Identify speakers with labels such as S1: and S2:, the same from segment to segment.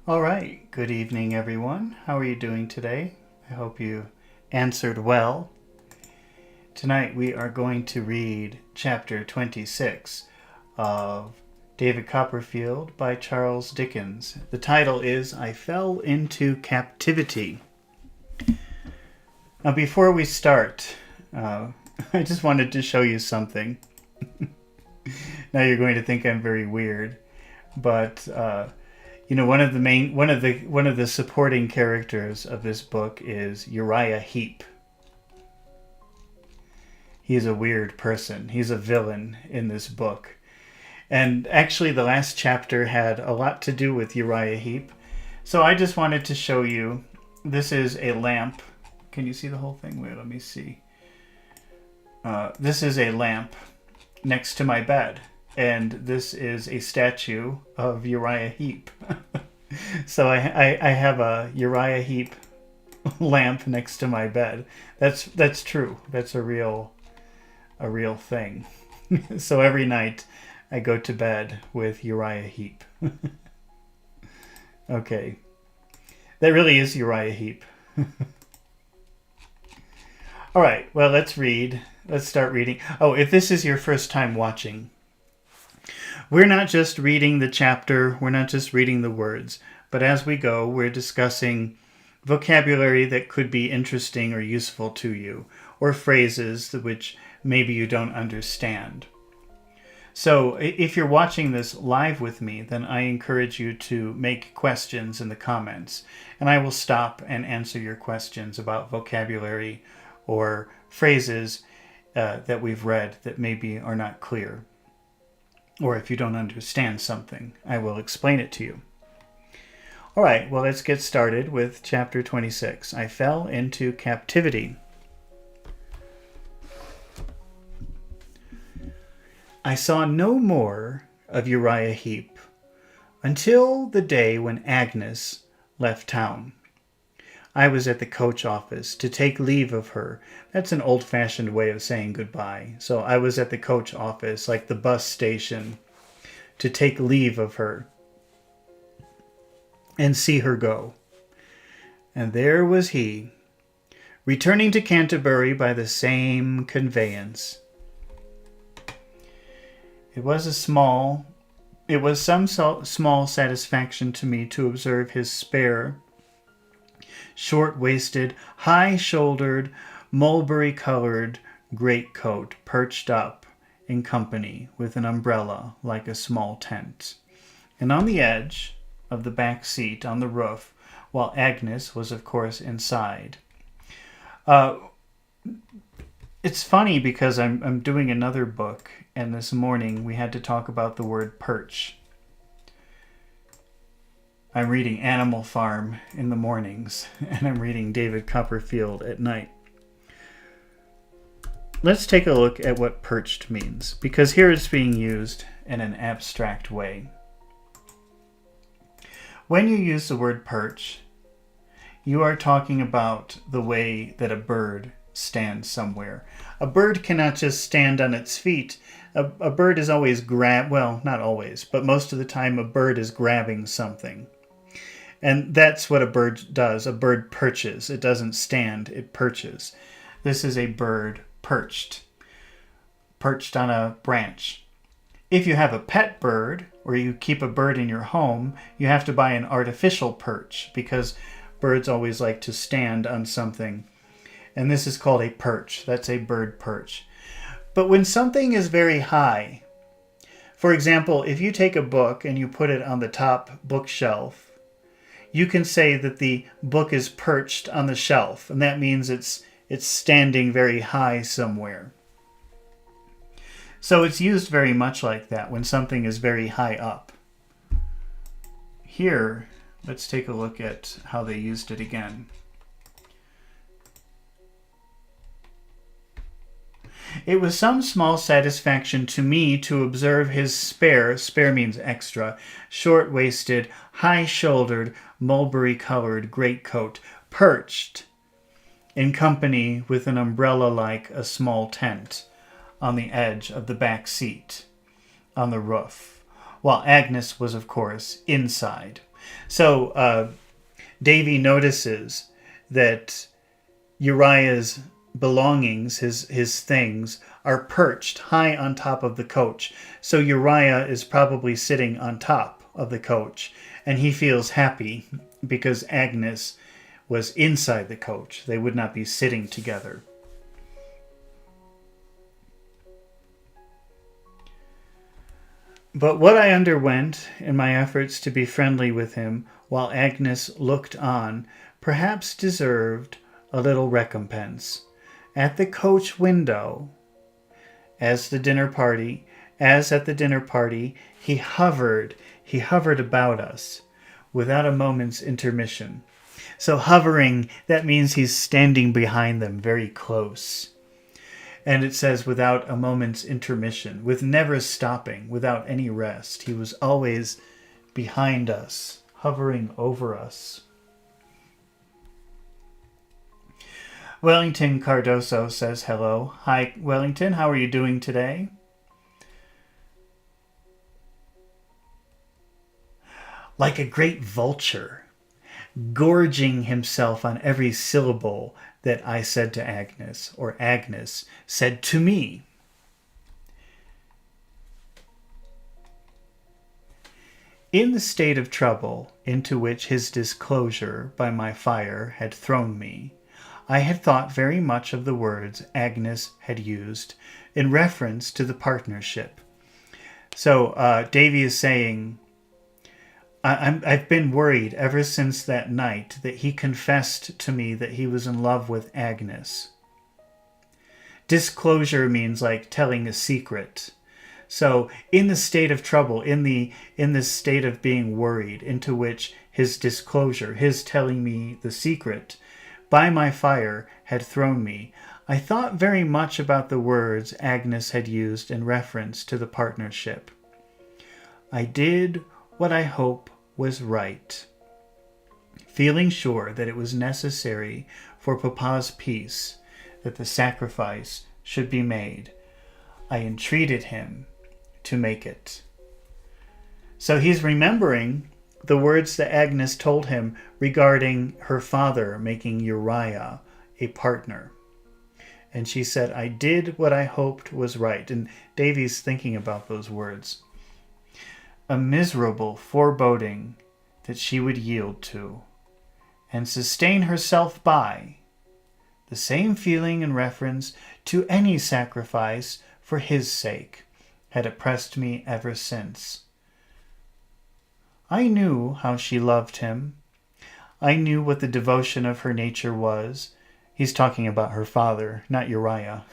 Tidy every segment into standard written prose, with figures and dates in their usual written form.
S1: All right, good evening, everyone. How are you doing today? I hope you answered well. Tonight we are going to read chapter 26 of David Copperfield by Charles Dickens. The title is I Fell into Captivity. Now, before we start, I just wanted to show you something. Now you're going to think I'm very weird, but one of the supporting characters of this book is Uriah Heep. He's a weird person. He's a villain in this book. And actually the last chapter had a lot to do with Uriah Heep. So I just wanted to show you, this is a lamp. Can you see the whole thing? Wait, let me see. This is a lamp next to my bed. And this is a statue of Uriah Heep. So I have a Uriah Heep lamp next to my bed. That's true. That's a real thing. So every night I go to bed with Uriah Heep. Okay. That really is Uriah Heep. All right, well, let's read. Let's start reading. Oh, if this is your first time watching, we're not just reading the chapter, we're not just reading the words, but as we go, we're discussing vocabulary that could be interesting or useful to you, or phrases which maybe you don't understand. So if you're watching this live with me, then I encourage you to make questions in the comments, and I will stop and answer your questions about vocabulary or phrases that we've read that maybe are not clear. Or if you don't understand something, I will explain it to you. All right, well, let's get started with chapter 26. I fell into captivity. I saw no more of Uriah Heep until the day when Agnes left town. I was at the coach office to take leave of her. That's an old-fashioned way of saying goodbye. So I was at the coach office, like the bus station, to take leave of her and see her go. And there was he, returning to Canterbury by the same conveyance. It was some small satisfaction to me to observe his spare, short-waisted, high-shouldered, mulberry-colored greatcoat perched up in company with an umbrella like a small tent, and on the edge of the back seat on the roof, while Agnes was, of course, inside. It's funny because I'm doing another book, and this morning we had to talk about the word perch. I'm reading Animal Farm in the mornings, and I'm reading David Copperfield at night. Let's take a look at what perched means, because here it's being used in an abstract way. When you use the word perch, you are talking about the way that a bird stands somewhere. A bird cannot just stand on its feet. A bird is always not always, but most of the time a bird is grabbing something. And that's what a bird does. A bird perches. It doesn't stand, it perches. This is a bird perched on a branch. If you have a pet bird, or you keep a bird in your home, you have to buy an artificial perch, because birds always like to stand on something. And this is called a perch. That's a bird perch. But when something is very high, for example, if you take a book and you put it on the top bookshelf, you can say that the book is perched on the shelf, and that means it's standing very high somewhere. So it's used very much like that when something is very high up. Here, let's take a look at how they used it again. It was some small satisfaction to me to observe his spare means extra, short-waisted, high-shouldered, mulberry-colored greatcoat perched in company with an umbrella like a small tent on the edge of the back seat on the roof, while Agnes was, of course, inside. So Davy notices that Uriah's belongings, his things, are perched high on top of the coach. So Uriah is probably sitting on top of the coach, and he feels happy because Agnes was inside the coach. They would not be sitting together. But what I underwent in my efforts to be friendly with him while Agnes looked on perhaps deserved a little recompense. At the coach window, as at the dinner party, he hovered about us without a moment's intermission. So hovering, that means he's standing behind them very close. And it says without a moment's intermission, with never stopping, without any rest. He was always behind us, hovering over us. Wellington Cardoso says hello. Hi, Wellington. How are you doing today? Like a great vulture, gorging himself on every syllable that I said to Agnes, or Agnes said to me. In the state of trouble into which his disclosure by my fire had thrown me, I had thought very much of the words Agnes had used in reference to the partnership. So Davy is saying, I've been worried ever since that night that he confessed to me that he was in love with Agnes. Disclosure means like telling a secret. So in the state of trouble, in the state of being worried, into which his disclosure, his telling me the secret, by my fire had thrown me, I thought very much about the words Agnes had used in reference to the partnership. I did what I hope was right, feeling sure that it was necessary for Papa's peace that the sacrifice should be made. I entreated him to make it. So he's remembering the words that Agnes told him regarding her father making Uriah a partner. And she said, I did what I hoped was right. And Davy's thinking about those words. A miserable foreboding that she would yield to and sustain herself by the same feeling in reference to any sacrifice for his sake had oppressed me ever since. I knew how she loved him. I knew what the devotion of her nature was. He's talking about her father, not Uriah.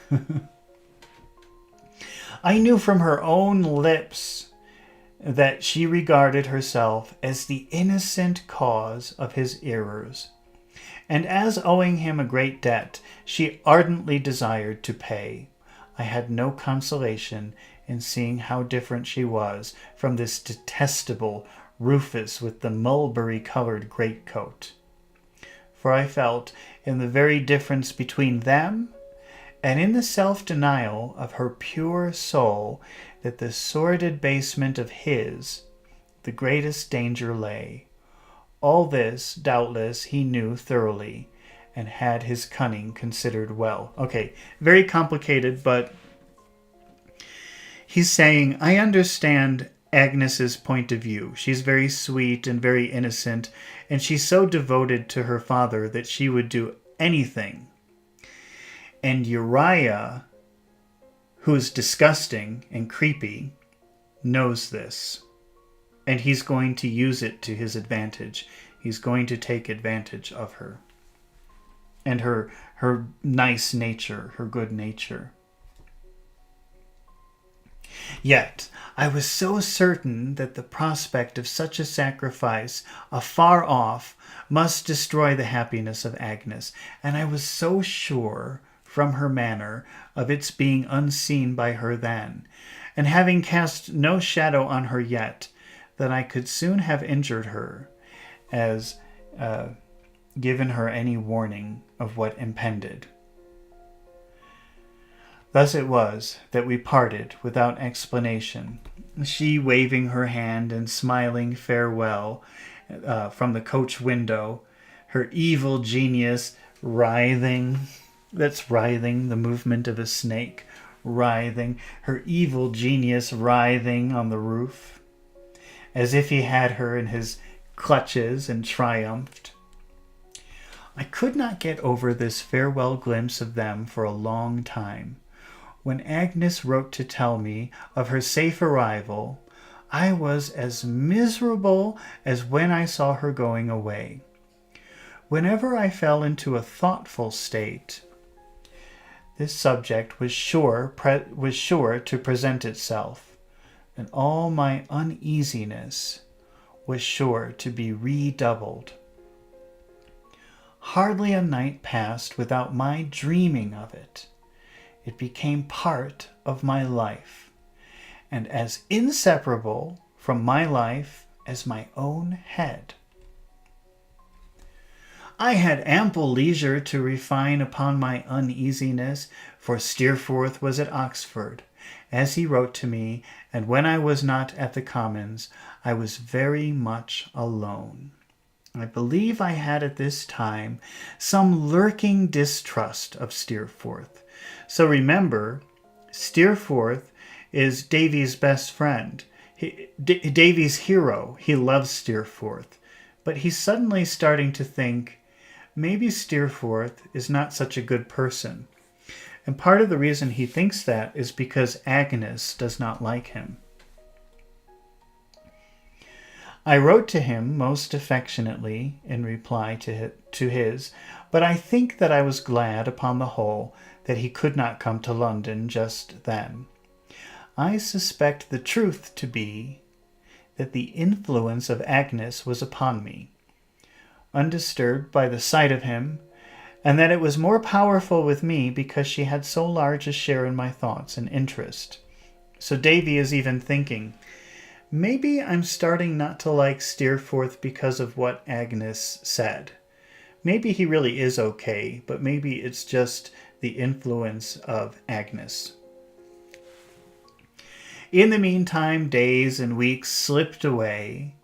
S1: I knew from her own lips that she regarded herself as the innocent cause of his errors, and as owing him a great debt she ardently desired to pay. I had no consolation in seeing how different she was from this detestable Rufus with the mulberry-colored greatcoat. For I felt in the very difference between them and in the self-denial of her pure soul that the sordid basement of his, the greatest danger lay. All this, doubtless, he knew thoroughly and had his cunning considered well. Okay, very complicated, but he's saying, I understand Agnes's point of view. She's very sweet and very innocent, and she's so devoted to her father that she would do anything. And Uriah, who's disgusting and creepy, knows this. And he's going to use it to his advantage. He's going to take advantage of her. And her nice nature, her good nature. Yet, I was so certain that the prospect of such a sacrifice, afar off, must destroy the happiness of Agnes, and I was so sure, from her manner, of its being unseen by her then, and having cast no shadow on her yet, that I could soon have injured her, as given her any warning of what impended. Thus it was that we parted without explanation, she waving her hand and smiling farewell, from the coach window, her evil genius writhing. That's writhing, the movement of a snake, writhing. Her evil genius writhing on the roof, as if he had her in his clutches and triumphed. I could not get over this farewell glimpse of them for a long time. When Agnes wrote to tell me of her safe arrival, I was as miserable as when I saw her going away. Whenever I fell into a thoughtful state, this subject was sure to present itself, and all my uneasiness was sure to be redoubled. Hardly a night passed without my dreaming of it. It became part of my life, and as inseparable from my life as my own head. I had ample leisure to refine upon my uneasiness, for Steerforth was at Oxford, as he wrote to me, and when I was not at the Commons, I was very much alone. I believe I had at this time some lurking distrust of Steerforth. So remember, Steerforth is Davy's best friend, Davy's hero. He loves Steerforth, but he's suddenly starting to think, maybe Steerforth is not such a good person. And part of the reason he thinks that is because Agnes does not like him. I wrote to him most affectionately in reply to his, but I think that I was glad upon the whole that he could not come to London just then. I suspect the truth to be that the influence of Agnes was upon me, undisturbed by the sight of him, and that it was more powerful with me because she had so large a share in my thoughts and interest. So Davy is even thinking, maybe I'm starting not to like Steerforth because of what Agnes said. Maybe he really is okay, but maybe it's just the influence of Agnes. In the meantime, days and weeks slipped away.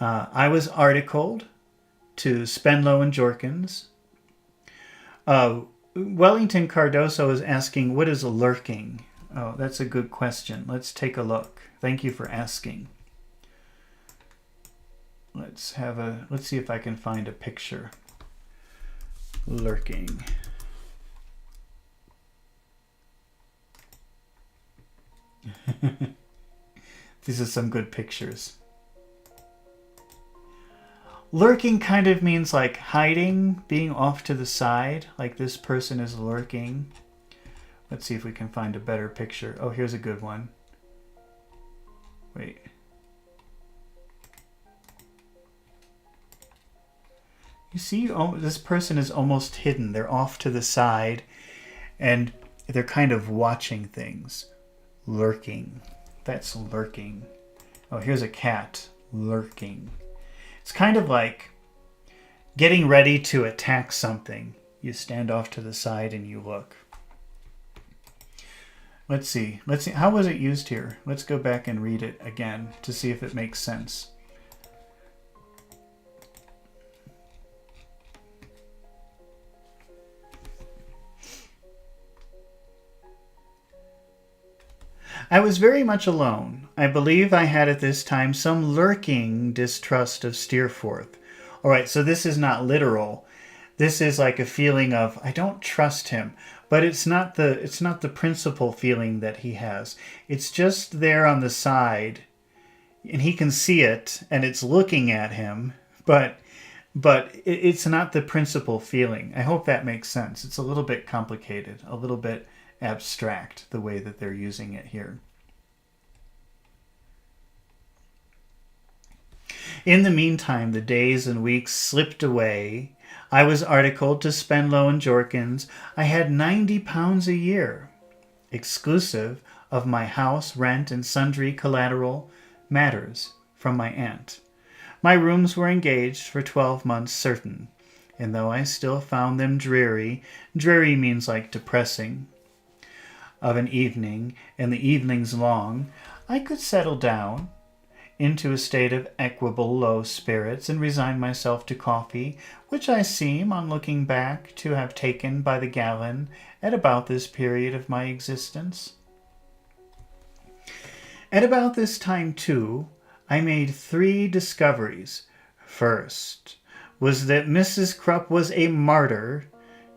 S1: I was articled to Spenlow and Jorkins. Wellington Cardoso is asking, what is lurking? Oh, that's a good question. Let's take a look. Thank you for asking. Let's see if I can find a picture. Lurking. These are some good pictures. Lurking kind of means like hiding, being off to the side, like this person is lurking. Let's see if we can find a better picture. Oh, here's a good one. Wait. You see, this person is almost hidden. They're off to the side, and they're kind of watching things. Lurking. That's lurking. Oh, here's a cat. Lurking. It's kind of like getting ready to attack something. You stand off to the side and you look. Let's see. How was it used here? Let's go back and read it again to see if it makes sense. I was very much alone. I believe I had at this time some lurking distrust of Steerforth. All right, so this is not literal. This is like a feeling of, I don't trust him. But it's not the principal feeling that he has. It's just there on the side, and he can see it, and it's looking at him, but it's not the principal feeling. I hope that makes sense. It's a little bit complicated, a little bit abstract, the way that they're using it here. In the meantime, the days and weeks slipped away. I was articled to Spenlow and Jorkins. I had £90 a year, exclusive of my house rent and sundry collateral matters from my aunt. My rooms were engaged for 12 months certain, and though I still found them dreary means like depressing, of an evening, and the evenings long, I could settle down into a state of equable low spirits and resigned myself to coffee, which I seem, on looking back, to have taken by the gallon at about this period of my existence. At about this time, too, I made 3 discoveries. First was that Mrs. Krupp was a martyr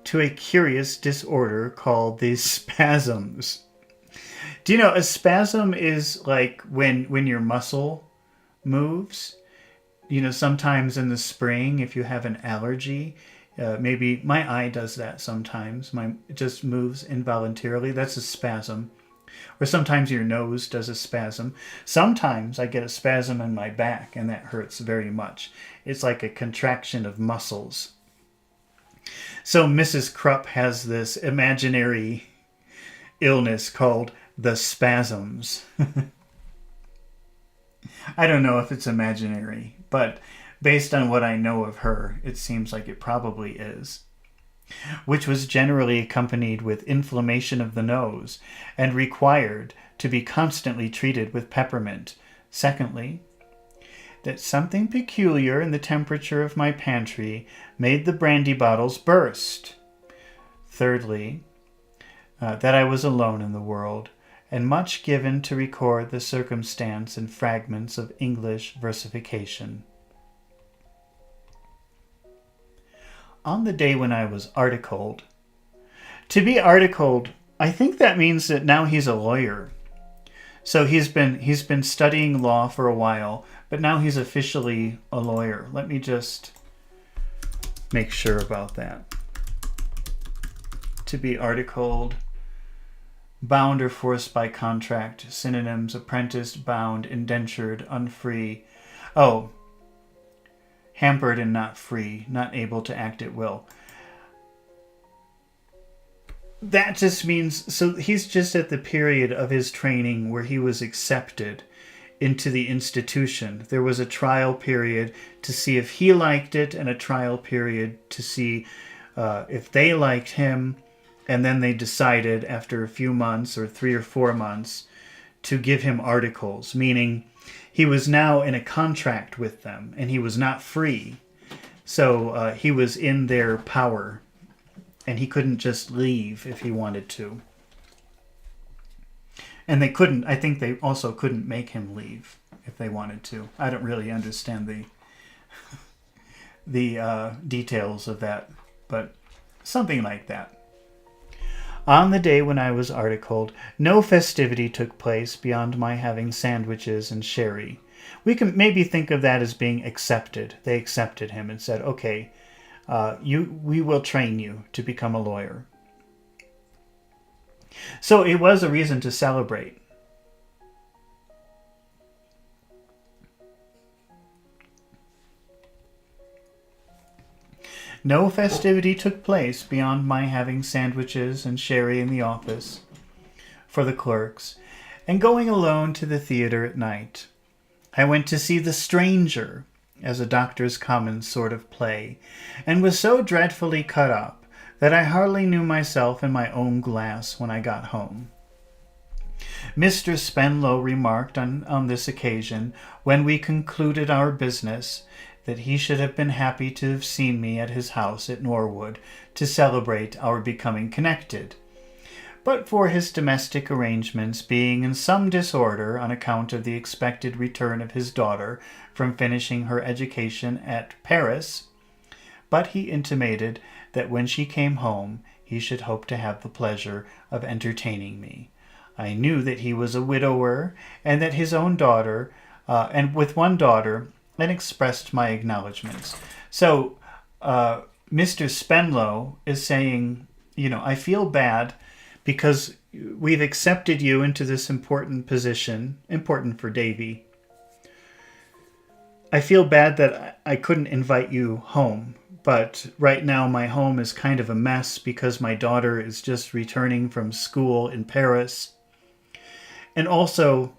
S1: to a curious disorder called the spasms. Do you know, a spasm is like when your muscle moves. You know, sometimes in the spring, if you have an allergy, maybe my eye does that sometimes. It just moves involuntarily. That's a spasm. Or sometimes your nose does a spasm. Sometimes I get a spasm in my back, and that hurts very much. It's like a contraction of muscles. So Mrs. Krupp has this imaginary illness called the spasms. I don't know if it's imaginary, but based on what I know of her, it seems like it probably is. Which was generally accompanied with inflammation of the nose and required to be constantly treated with peppermint. Secondly, that something peculiar in the temperature of my pantry made the brandy bottles burst. Thirdly, that I was alone in the world, and much given to record the circumstance in fragments of English versification. On the day when I was articled, to be articled, I think that means that now he's a lawyer. So he's been studying law for a while, but now he's officially a lawyer. Let me just make sure about that. To be articled, bound or forced by contract, synonyms: apprenticed, bound, indentured, unfree. Oh, hampered and not free, not able to act at will. That just means, so he's just at the period of his training where he was accepted into the institution. There was a trial period to see if he liked it, and a trial period to see if they liked him, and then they decided after a few months, or 3 or 4 months, to give him articles, meaning he was now in a contract with them, and he was not free. So he was in their power, and he couldn't just leave if he wanted to. And they couldn't, I think they also couldn't make him leave if they wanted to. I don't really understand the details of that, but something like that. On the day when I was articled, no festivity took place beyond my having sandwiches and sherry. We can maybe think of that as being accepted. They accepted him and said, okay, we will train you to become a lawyer. So it was a reason to celebrate. No festivity took place beyond my having sandwiches and sherry in the office for the clerks, and going alone to the theater at night. I went to see The Stranger, as a Doctor's Commons sort of play, and was so dreadfully cut up that I hardly knew myself in my own glass when I got home. Mr. Spenlow remarked on this occasion, when we concluded our business, that he should have been happy to have seen me at his house at Norwood to celebrate our becoming connected, but for his domestic arrangements being in some disorder on account of the expected return of his daughter from finishing her education at Paris. But he intimated that when she came home he should hope to have the pleasure of entertaining me. I knew that he was a widower, and that his own daughter, and with one daughter, and expressed my acknowledgments. So Mr. Spenlow is saying, I feel bad because we've accepted you into this important position, important for Davy. I feel bad that I couldn't invite you home, but right now my home is kind of a mess because my daughter is just returning from school in Paris. And also,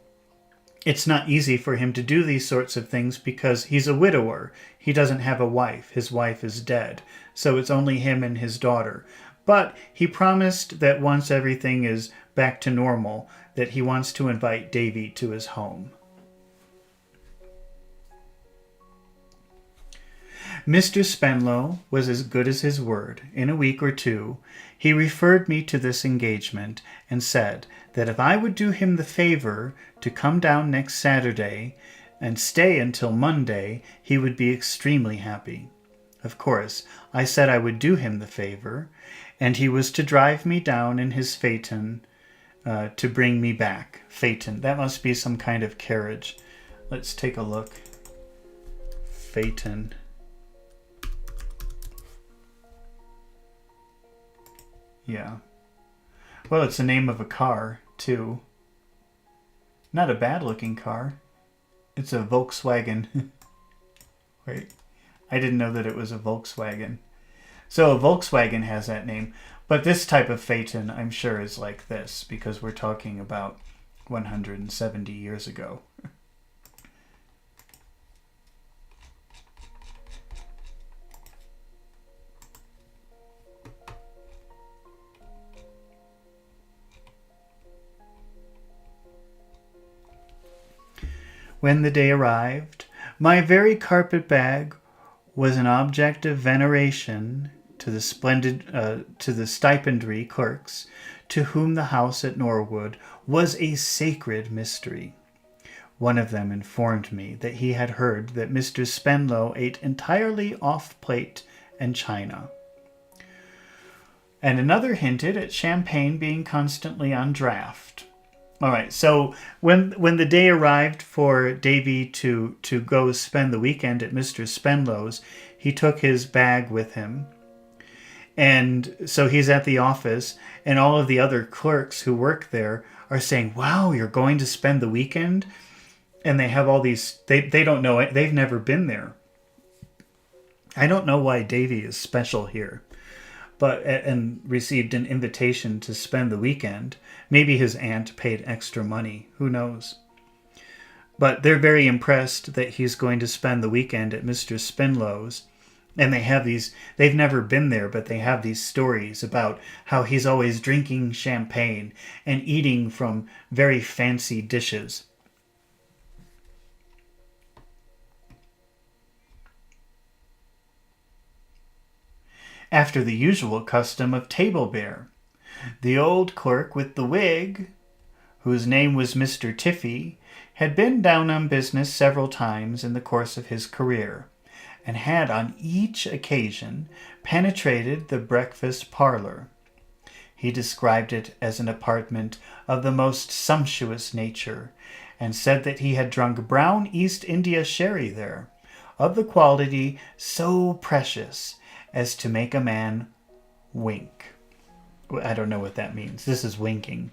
S1: it's not easy for him to do these sorts of things because he's a widower. He doesn't have a wife. His wife is dead. So it's only him and his daughter. But he promised that once everything is back to normal, that he wants to invite Davy to his home. Mr. Spenlow was as good as his word. In a week or two, he referred me to this engagement and said that if I would do him the favor to come down next Saturday and stay until Monday, he would be extremely happy. Of course, I said I would do him the favor, and he was to drive me down in his phaeton to bring me back. Phaeton, that must be some kind of carriage. Let's take a look. Phaeton. Yeah. Well, it's the name of a car, too. Not a bad-looking car. It's a Volkswagen. Wait, I didn't know that it was a Volkswagen. So a Volkswagen has that name. But this type of phaeton, I'm sure, is like this, because we're talking about 170 years ago. When the day arrived, my very carpet-bag was an object of veneration to the stipendiary clerks, to whom the house at Norwood was a sacred mystery. One of them informed me that he had heard that Mr. Spenlow ate entirely off plate and china. And another hinted at champagne being constantly on draft. All right, so when the day arrived for Davy to go spend the weekend at Mr. Spenlow's, he took his bag with him. And so he's at the office, and all of the other clerks who work there are saying, "Wow, you're going to spend the weekend?" And they have all these, they don't know it, they've never been there. I don't know why Davy is special here, and received an invitation to spend the weekend. Maybe his aunt paid extra money. Who knows? But they're very impressed that he's going to spend the weekend at Mr. Spenlow's. And they've never been there, but they have these stories about how he's always drinking champagne and eating from very fancy dishes. After the usual custom of table bear, the old clerk with the wig, whose name was Mr. Tiffy, had been down on business several times in the course of his career, and had on each occasion penetrated the breakfast parlor. He described it as an apartment of the most sumptuous nature, and said that he had drunk brown East India sherry there, of the quality so precious as to make a man wink. I don't know what that means. This is winking.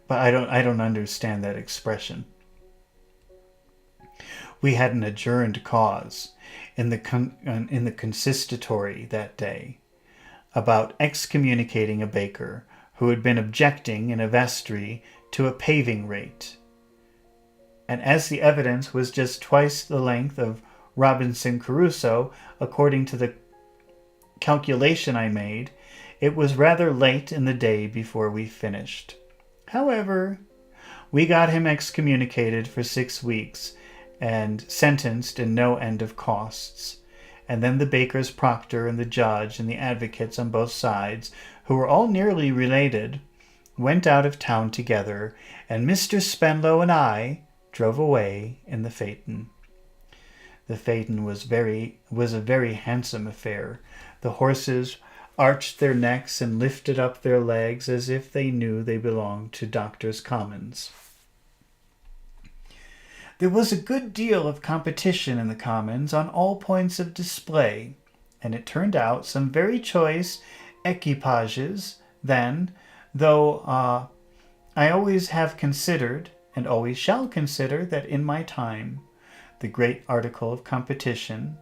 S1: But I don't understand that expression. We had an adjourned cause in the consistory that day about excommunicating a baker who had been objecting in a vestry to a paving rate. And as the evidence was just twice the length of Robinson Crusoe, according to the calculation I made, it was rather late in the day before we finished. However, we got him excommunicated for 6 weeks and sentenced in no end of costs. And then the baker's proctor and the judge and the advocates on both sides, who were all nearly related, went out of town together, and Mr. Spenlow and I drove away in the phaeton. The phaeton was a very handsome affair. The horses arched their necks and lifted up their legs as if they knew they belonged to Doctors' Commons. There was a good deal of competition in the Commons on all points of display, and it turned out some very choice equipages then, though I always have considered, and always shall consider, that in my time the great article of competition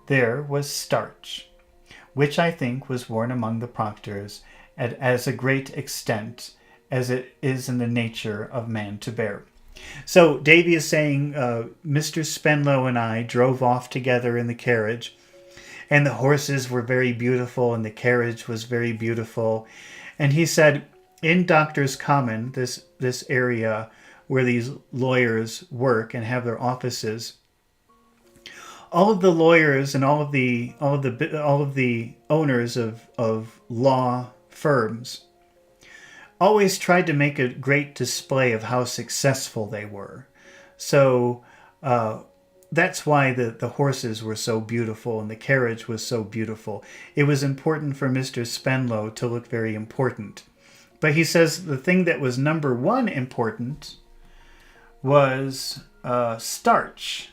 S1: there was starch, which I think was worn among the proctors at as a great extent as it is in the nature of man to bear. So Davy is saying Mr. Spenlow and I drove off together in the carriage, and the horses were very beautiful and the carriage was very beautiful. And he said in Doctors' Common, this area where these lawyers work and have their offices, all of the lawyers and all of the owners of law firms always tried to make a great display of how successful they were. So that's why the horses were so beautiful and the carriage was so beautiful. It was important for Mr. Spenlow to look very important. But he says the thing that was number one important was starch.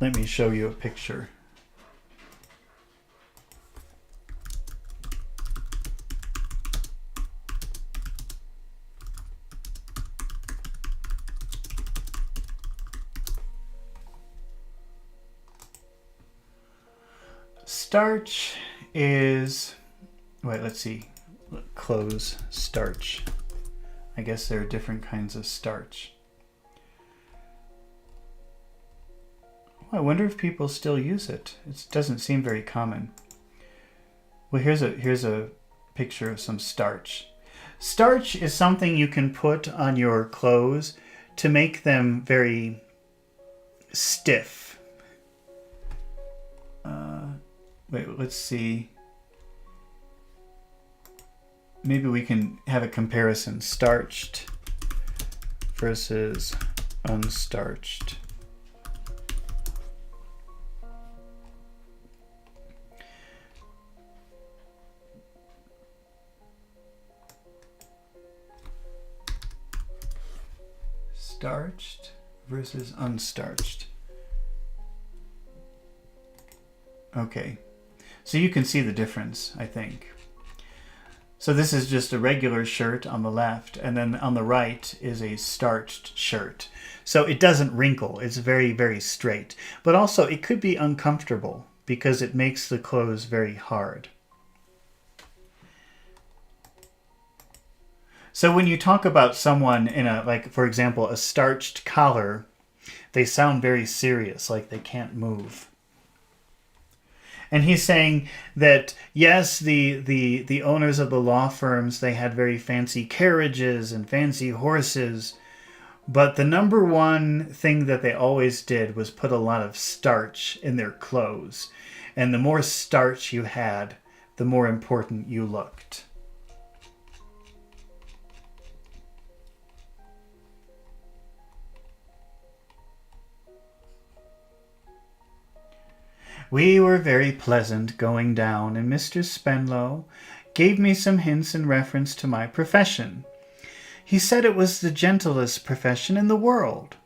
S1: Let me show you a picture. Starch is, wait, let's see, clothes, starch. I guess there are different kinds of starch. I wonder if people still use it. It doesn't seem very common. Well, here's a picture of some starch. Starch is something you can put on your clothes to make them very stiff. Wait, let's see. Maybe we can have a comparison. Starched versus unstarched. Starched versus unstarched. Okay, so you can see the difference, I think. So this is just a regular shirt on the left, and then on the right is a starched shirt. So it doesn't wrinkle, it's very, very straight. But also it could be uncomfortable because it makes the clothes very hard. So when you talk about someone in a, like, for example, a starched collar, they sound very serious, like they can't move. And he's saying that, yes, the owners of the law firms, they had very fancy carriages and fancy horses, but the number one thing that they always did was put a lot of starch in their clothes. And the more starch you had, the more important you looked. We were very pleasant going down, and Mr. Spenlow gave me some hints in reference to my profession. He said it was the gentlest profession in the world,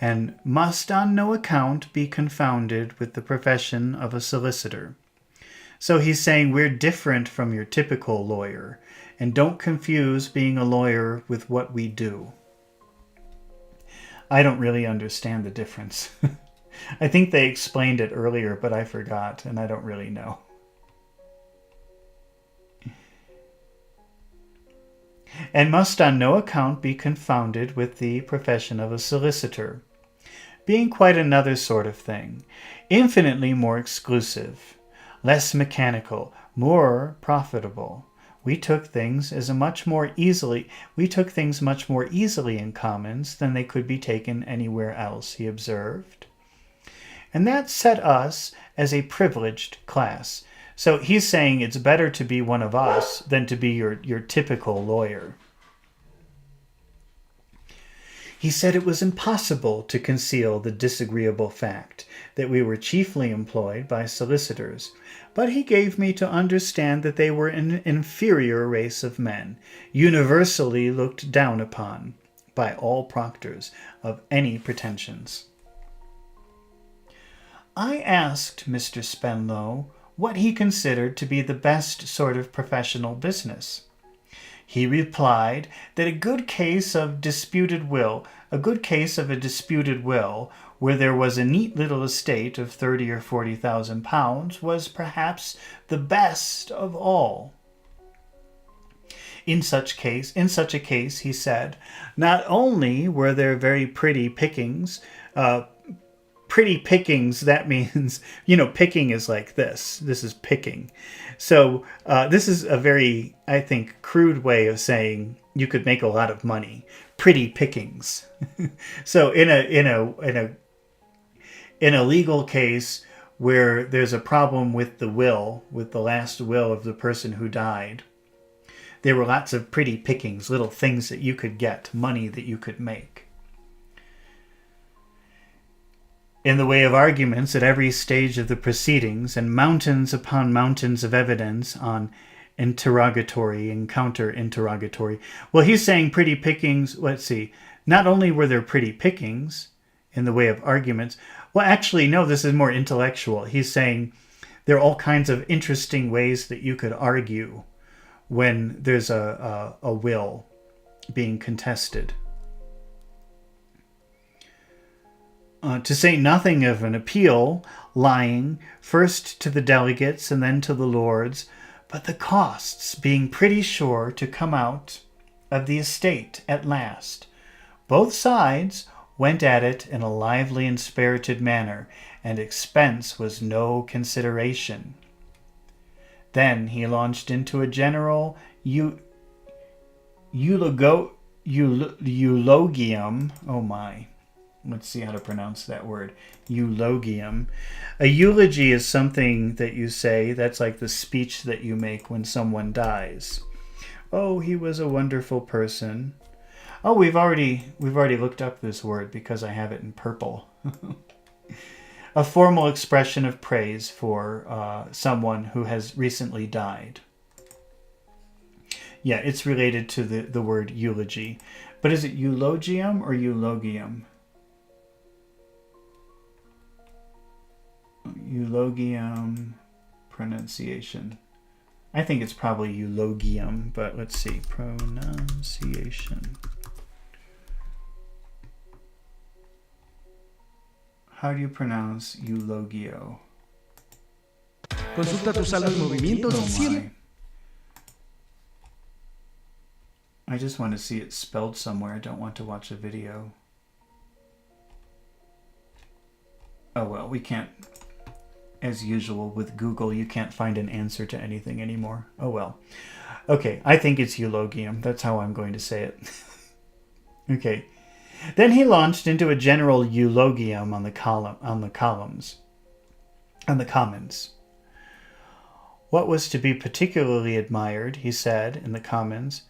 S1: and must on no account be confounded with the profession of a solicitor. So he's saying we're different from your typical lawyer, and don't confuse being a lawyer with what we do. I don't really understand the difference. I think they explained it earlier, but I forgot, and I don't really know. And must on no account be confounded with the profession of a solicitor, being quite another sort of thing, infinitely more exclusive, less mechanical, more profitable. We took things much more easily in commons than they could be taken anywhere else, he observed. And that set us as a privileged class. So he's saying it's better to be one of us than to be your typical lawyer. He said it was impossible to conceal the disagreeable fact that we were chiefly employed by solicitors, but he gave me to understand that they were an inferior race of men, universally looked down upon by all proctors of any pretensions. I asked Mr. Spenlow what he considered to be the best sort of professional business. He replied that a good case of a disputed will, where there was a neat little estate of 30 or 40,000 pounds, was perhaps the best of all. In such a case, he said, not only were there very pretty pretty pickings, that means, picking is like this. This is picking. So this is a very, I think, crude way of saying you could make a lot of money. Pretty pickings. So in a legal case where there's a problem with the will, with the last will of the person who died, there were lots of pretty pickings, little things that you could get, money that you could make. In the way of arguments at every stage of the proceedings, and mountains upon mountains of evidence on interrogatory and counter-interrogatory. Well, he's saying pretty pickings, let's see, not only were there pretty pickings in the way of arguments, well, actually, no, this is more intellectual. He's saying there are all kinds of interesting ways that you could argue when there's a will being contested. To say nothing of an appeal lying first to the delegates and then to the lords, but the costs being pretty sure to come out of the estate at last. Both sides went at it in a lively and spirited manner, and expense was no consideration. Then he launched into a general eulogium. Oh my. Let's see how to pronounce that word. Eulogium. A eulogy is something that you say, that's like the speech that you make when someone dies. Oh, he was a wonderful person. Oh, we've already looked up this word because I have it in purple. A formal expression of praise for someone who has recently died. Yeah, it's related to the word eulogy. But is it eulogium or eulogium? Eulogium pronunciation. I think it's probably eulogium, but let's see. Pronunciation. How do you pronounce eulogio?
S2: Consulta tu saldo de movimientos.
S1: Oh my. I just want to see it spelled somewhere. I don't want to watch a video. Oh well, we can't. As usual with Google, you can't find an answer to anything anymore. Oh well. Okay, I think it's eulogium. That's how I'm going to say it. Okay. Then he launched into a general eulogium on the Commons. What was to be particularly admired, he said, in the Commons,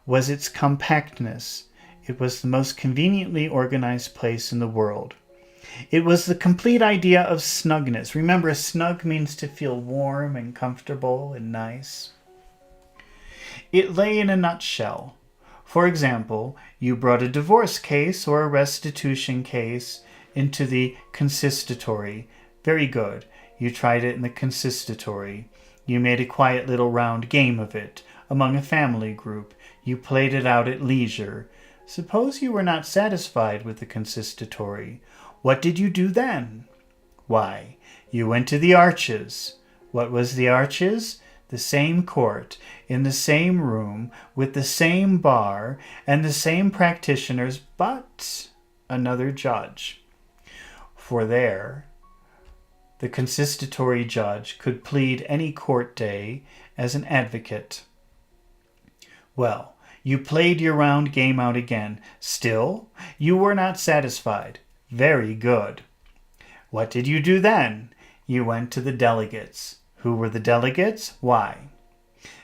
S1: was its compactness. It was the most conveniently organized place in the world. It was the complete idea of snugness. Remember, snug means to feel warm and comfortable and nice. It lay in a nutshell. For example, you brought a divorce case or a restitution case into the consistory. Very good. You tried it in the consistory. You made a quiet little round game of it among a family group. You played it out at leisure. Suppose you were not satisfied with the consistory. What did you do then? Why, you went to the Arches. What was the Arches? The same court, in the same room, with the same bar, and the same practitioners, but another judge. For there, the consistory judge could plead any court day as an advocate. Well, you played your round game out again. Still, you were not satisfied. Very good. What did you do then? You went to the delegates. Who were the delegates? Why,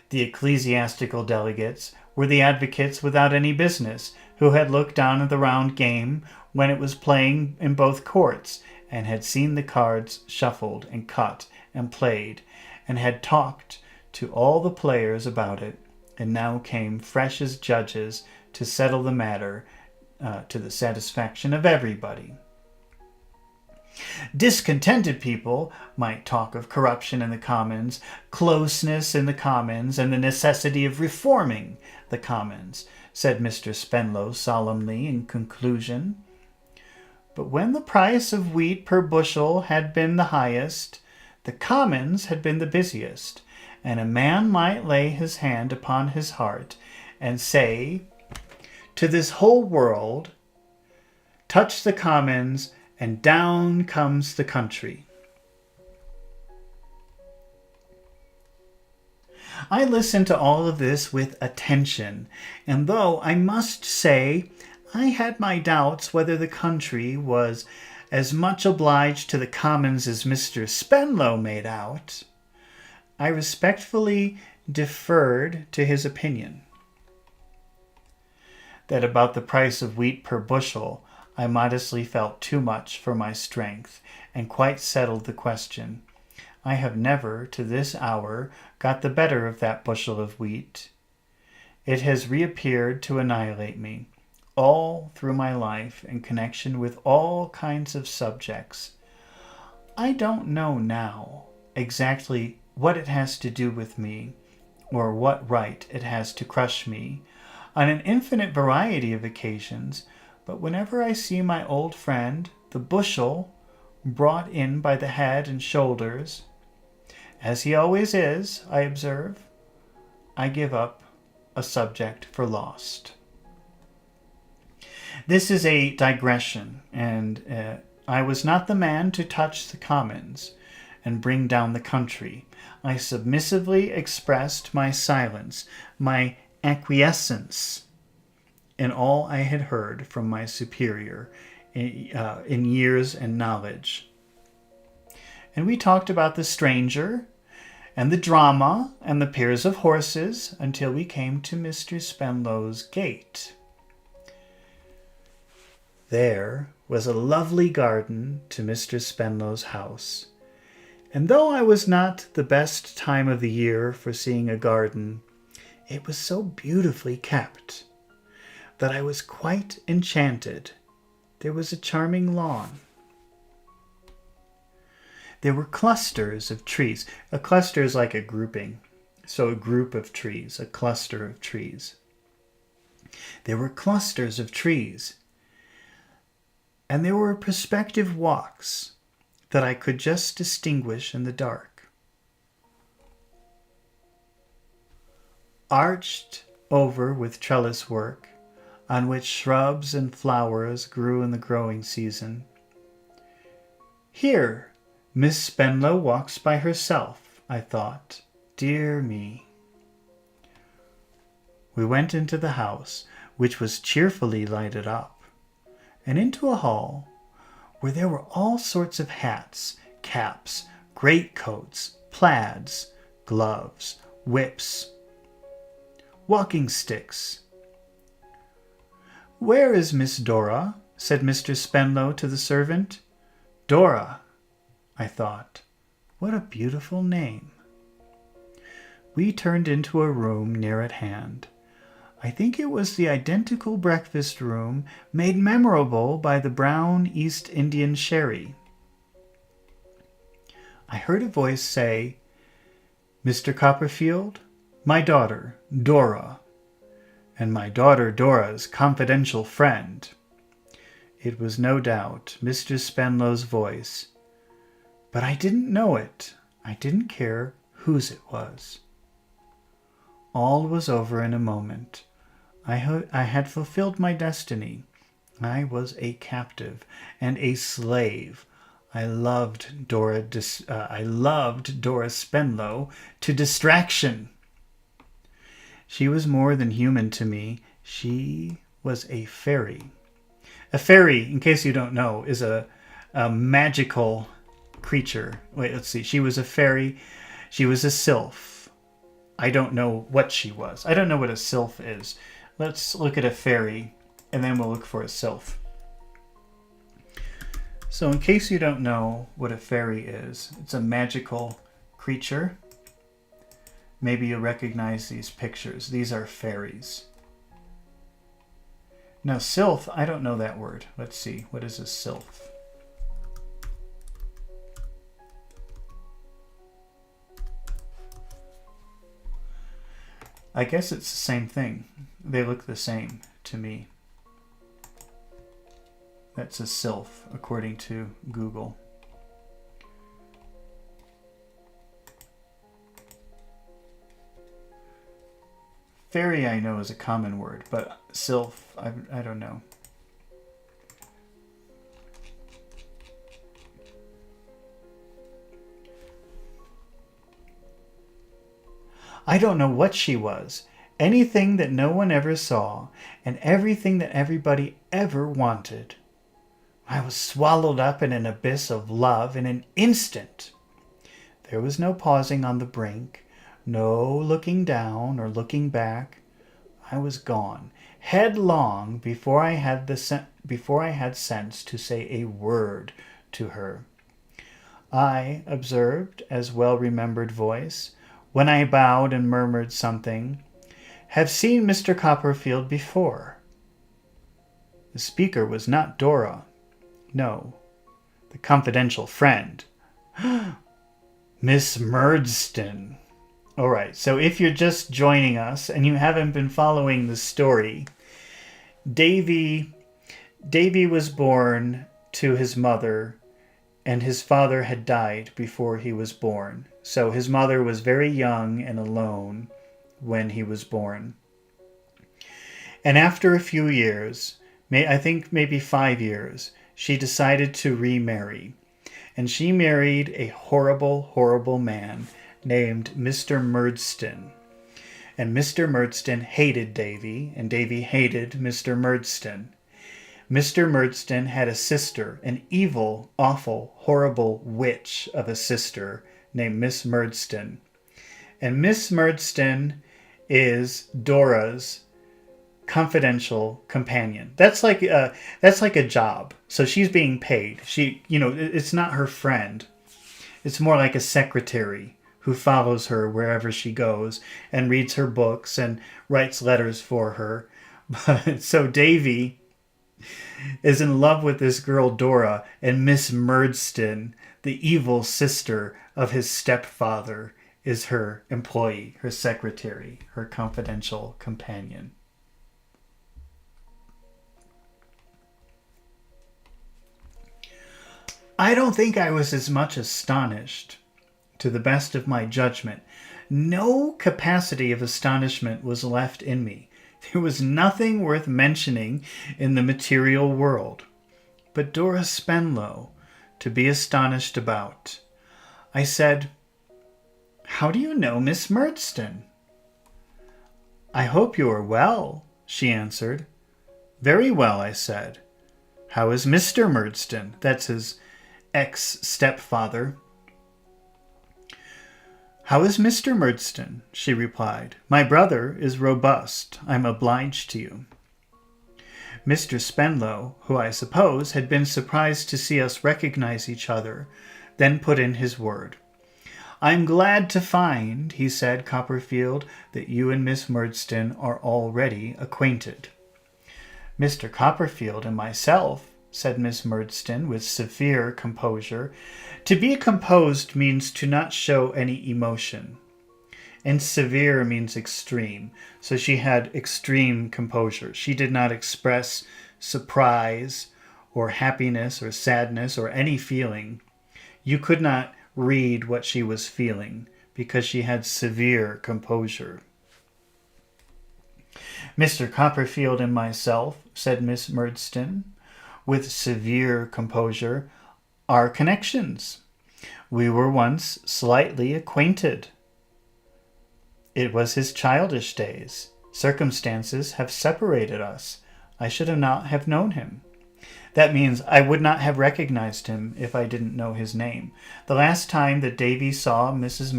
S1: the ecclesiastical delegates were the advocates without any business, who had looked on at the round game when it was playing in both courts, and had seen the cards shuffled and cut and played, and had talked to all the players about it, and now came fresh as judges to settle the matter to the satisfaction of everybody. Discontented people might talk of corruption in the Commons, closeness in the Commons, and the necessity of reforming the Commons, said Mr. Spenlow solemnly in conclusion. But when the price of wheat per bushel had been the highest, the Commons had been the busiest, and a man might lay his hand upon his heart and say to this whole world, touch the Commons and down comes the country. I listened to all of this with attention, and though I must say I had my doubts whether the country was as much obliged to the Commons as Mr. Spenlow made out, I respectfully deferred to his opinion. That about the price of wheat per bushel, I modestly felt too much for my strength, and quite settled the question. I have never, to this hour, got the better of that bushel of wheat. It has reappeared to annihilate me, all through my life, in connection with all kinds of subjects. I don't know now exactly what it has to do with me, or what right it has to crush me, on an infinite variety of occasions, but whenever I see my old friend, the bushel, brought in by the head and shoulders, as he always is, I observe, I give up a subject for lost. This is a digression, and I was not the man to touch the Commons and bring down the country. I submissively expressed my silence, my acquiescence in all I had heard from my superior in years and knowledge. And we talked about the stranger and the drama and the pairs of horses until we came to Mr. Spenlow's gate. There was a lovely garden to Mr. Spenlow's house, and though I was not the best time of the year for seeing a garden, it was so beautifully kept that I was quite enchanted. There was a charming lawn. There were clusters of trees. A cluster is like a grouping. So a group of trees, a cluster of trees. There were clusters of trees. And there were perspective walks that I could just distinguish in the dark. Arched over with trellis work, on which shrubs and flowers grew in the growing season. Here, Miss Spenlow walks by herself, I thought. Dear me. We went into the house, which was cheerfully lighted up, and into a hall where there were all sorts of hats, caps, greatcoats, plaids, gloves, whips, walking sticks. "Where is Miss Dora?" said Mr. Spenlow to the servant. Dora, I thought. What a beautiful name. We turned into a room near at hand. I think it was the identical breakfast room made memorable by the brown East Indian sherry. I heard a voice say, "Mr. Copperfield, my daughter, Dora, and my daughter Dora's confidential friend." It was no doubt Mr. Spenlow's voice, but I didn't know it. I didn't care whose it was. All was over in a moment. I had fulfilled my destiny. I was a captive and a slave. I loved Dora Spenlow to distraction. She was more than human to me. She was a fairy. A fairy, in case you don't know, is a magical creature. Wait, let's see. She was a fairy. She was a sylph. I don't know what she was. I don't know what a sylph is. Let's look at a fairy, and then we'll look for a sylph. So in case you don't know what a fairy is, it's a magical creature. Maybe you'll recognize these pictures. These are fairies. Now, sylph, I don't know that word. Let's see. What is a sylph? I guess it's the same thing. They look the same to me. That's a sylph, according to Google. Fairy, I know, is a common word, but sylph, I don't know. I don't know what she was. Anything that no one ever saw, and everything that everybody ever wanted. I was swallowed up in an abyss of love in an instant. There was no pausing on the brink, no looking down or looking back. I was gone, headlong, before I had sense to say a word to her. I observed, as well-remembered voice, when I bowed and murmured something, have seen Mr. Copperfield before. The speaker was not Dora. No, the confidential friend. Miss Murdstone. All right, so if you're just joining us and you haven't been following the story, Davy was born to his mother, and his father had died before he was born. So his mother was very young and alone when he was born. And after a few years, I think maybe 5 years, she decided to remarry. And she married a horrible, horrible man named Mr. Murdstone. And Mr. Murdstone hated Davy, and Davy hated Mr. Murdstone. Mr. Murdstone had a sister, an evil, awful, horrible witch of a sister named Miss Murdstone. And Miss Murdstone is Dora's confidential companion. That's like a job. So she's being paid. It's not her friend. It's more like a secretary who follows her wherever she goes and reads her books and writes letters for her. But so Davy is in love with this girl Dora, and Miss Murdstone, the evil sister of his stepfather, is her employee, her secretary, her confidential companion. I don't think I was as much astonished. To the best of my judgment, no capacity of astonishment was left in me. There was nothing worth mentioning in the material world but Dora Spenlow to be astonished about. I said, "How do you know Miss Murdstone?" "I hope you are well," she answered. "Very well," I said. "How is Mr. Murdstone?" That's his ex-stepfather. "How is Mr. Murdstone?" she replied. "My brother is robust. I'm obliged to you." Mr. Spenlow, who I suppose had been surprised to see us recognize each other, then put in his word. "I'm glad to find," he said, "Copperfield, that you and Miss Murdstone are already acquainted." "Mr. Copperfield and myself," said Miss Murdstone with severe composure. To be composed means to not show any emotion, and severe means extreme. So she had extreme composure. She did not express surprise or happiness or sadness or any feeling. You could not read what she was feeling because she had severe composure. "Mr. Copperfield and myself," said Miss Murdstone, with severe composure, "are connections. We were once slightly acquainted. It was his childish days. Circumstances have separated us. I should not have known him. That means I would not have recognized him if I didn't know his name. The last time that Davy saw Miss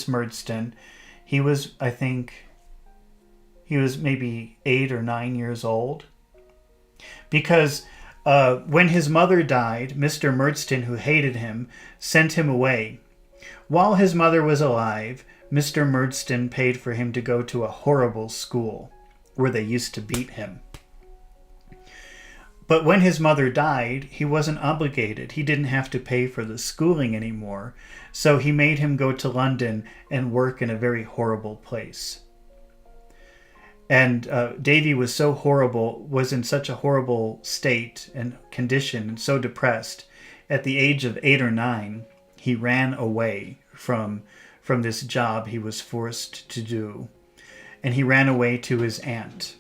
S1: Murdstone, he was maybe 8 or 9 years old. Because when his mother died, Mr. Murdstone, who hated him, sent him away. While his mother was alive, Mr. Murdstone paid for him to go to a horrible school where they used to beat him. But when his mother died, he wasn't obligated. He didn't have to pay for the schooling anymore. So he made him go to London and work in a very horrible place. And Davy was in such a horrible state and condition and so depressed. At the age of 8 or 9, he ran away from this job he was forced to do. And he ran away to his aunt.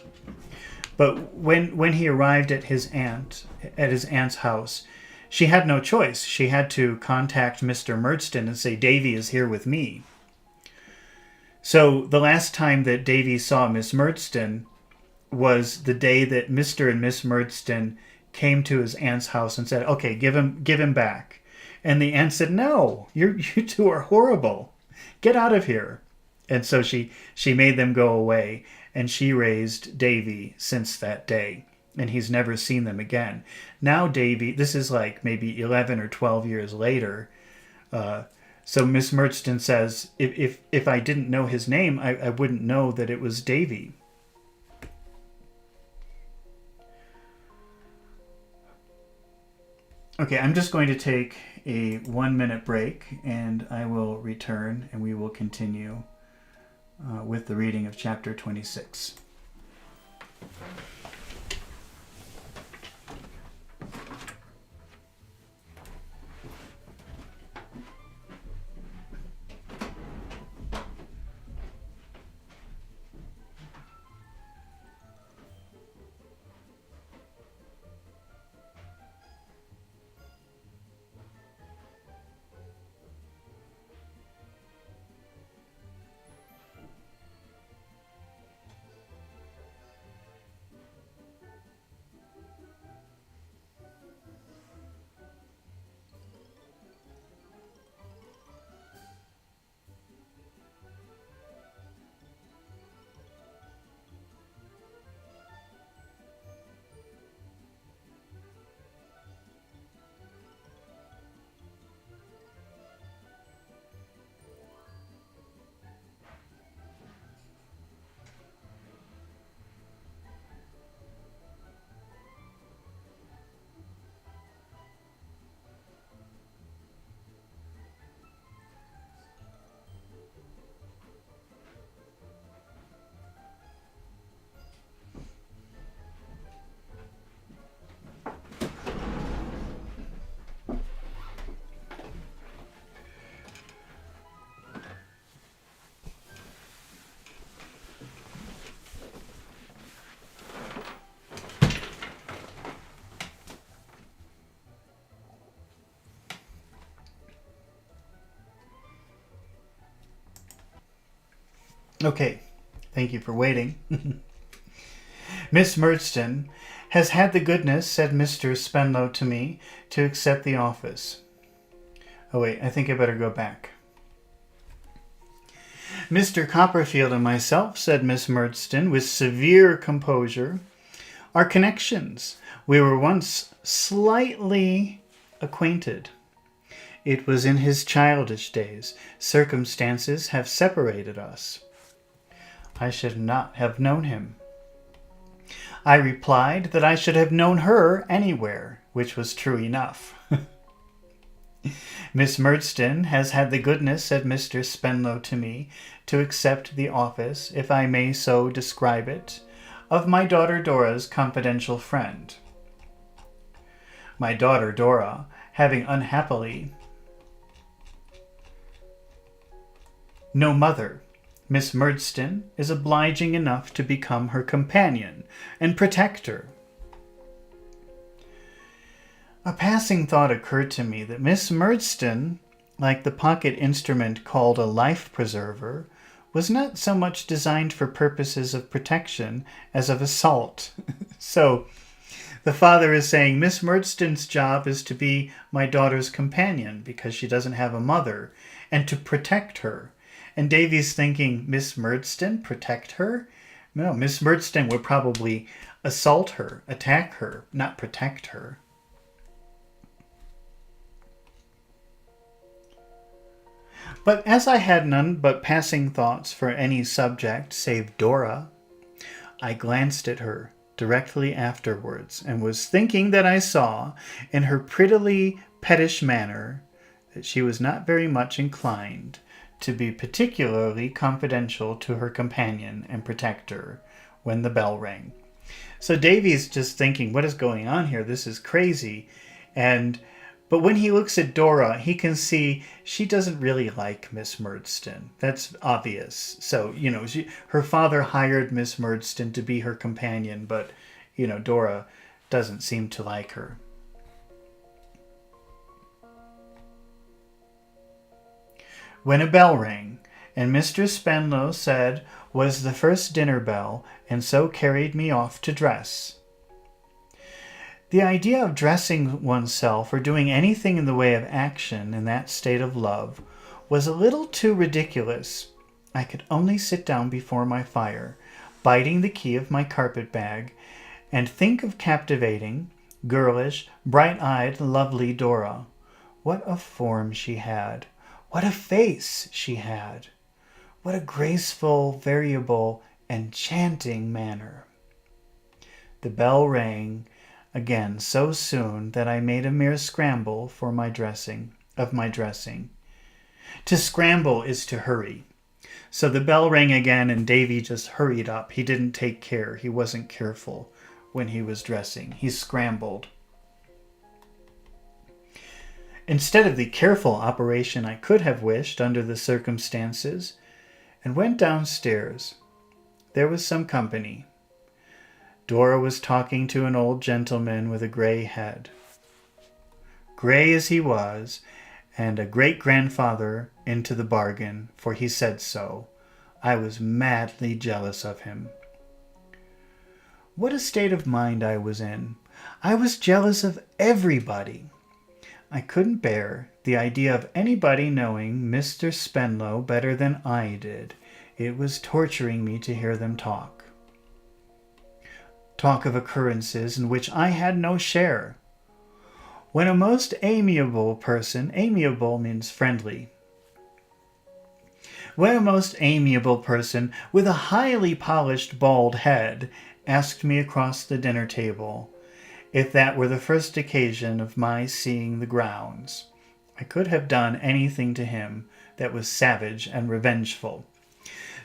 S1: But when he arrived at his aunt's house, she had no choice. She had to contact Mr. Murdstone and say, "Davy is here with me." So the last time that Davy saw Miss Murdstone was the day that Mr. and Miss Murdstone came to his aunt's house and said, "Okay, give him back." And the aunt said, "No, you two are horrible. Get out of here." And so she made them go away, and she raised Davy since that day, and he's never seen them again. Now Davy, this is like maybe 11 or 12 years later. So Miss Murdstone says, if I didn't know his name, I wouldn't know that it was Davy. Okay, I'm just going to take a 1-minute break, and I will return, and we will continue with the reading of chapter 26. Okay, thank you for waiting. Miss Murdstone has had the goodness, said Mr. Spenlow to me, to accept the office. Oh wait, I think I better go back. Mr. Copperfield and myself, said Miss Murdstone, with severe composure, are connections. We were once slightly acquainted. It was in his childish days. Circumstances have separated us. I should not have known him. I replied that I should have known her anywhere, which was true enough. Miss Murdstone has had the goodness, said Mr. Spenlow to me, to accept the office, if I may so describe it, of my daughter Dora's confidential friend. My daughter Dora, having unhappily no mother, Miss Murdstone is obliging enough to become her companion and protector. A passing thought occurred to me that Miss Murdstone, like the pocket instrument called a life preserver, was not so much designed for purposes of protection as of assault. So the father is saying Miss Murdstone's job is to be my daughter's companion because she doesn't have a mother, and to protect her. And Davy's thinking, Miss Murdstone, protect her? No, Miss Murdstone would probably assault her, attack her, not protect her. But as I had none but passing thoughts for any subject save Dora, I glanced at her directly afterwards, and was thinking that I saw, in her prettily pettish manner, that she was not very much inclined to be particularly confidential to her companion and protector when the bell rang. So Davy's just thinking, what is going on here? This is crazy. But when he looks at Dora, he can see she doesn't really like Miss Murdstone. That's obvious. So, her father hired Miss Murdstone to be her companion, but, Dora doesn't seem to like her. When a bell rang, and Mr. Spenlow said was the first dinner bell, and so carried me off to dress. The idea of dressing oneself or doing anything in the way of action in that state of love was a little too ridiculous. I could only sit down before my fire, biting the key of my carpet-bag, and think of captivating, girlish, bright-eyed, lovely Dora. What a form she had! What a face she had! What a graceful, variable, enchanting manner! The bell rang again so soon that I made a mere scramble for my dressing. To scramble is to hurry. So the bell rang again, and Davy just hurried up. He didn't take care. He wasn't careful when he was dressing. He scrambled. Instead of the careful operation I could have wished under the circumstances, and went downstairs. There was some company. Dora was talking to an old gentleman with a gray head. Gray as he was, and a great-grandfather into the bargain, for he said so, I was madly jealous of him. What a state of mind I was in! I was jealous of everybody. I couldn't bear the idea of anybody knowing Mr. Spenlow better than I did. It was torturing me to hear them talk. Talk of occurrences in which I had no share. When a most amiable person, amiable means friendly, when a most amiable person with a highly polished bald head asked me across the dinner table if that were the first occasion of my seeing the grounds, I could have done anything to him that was savage and revengeful.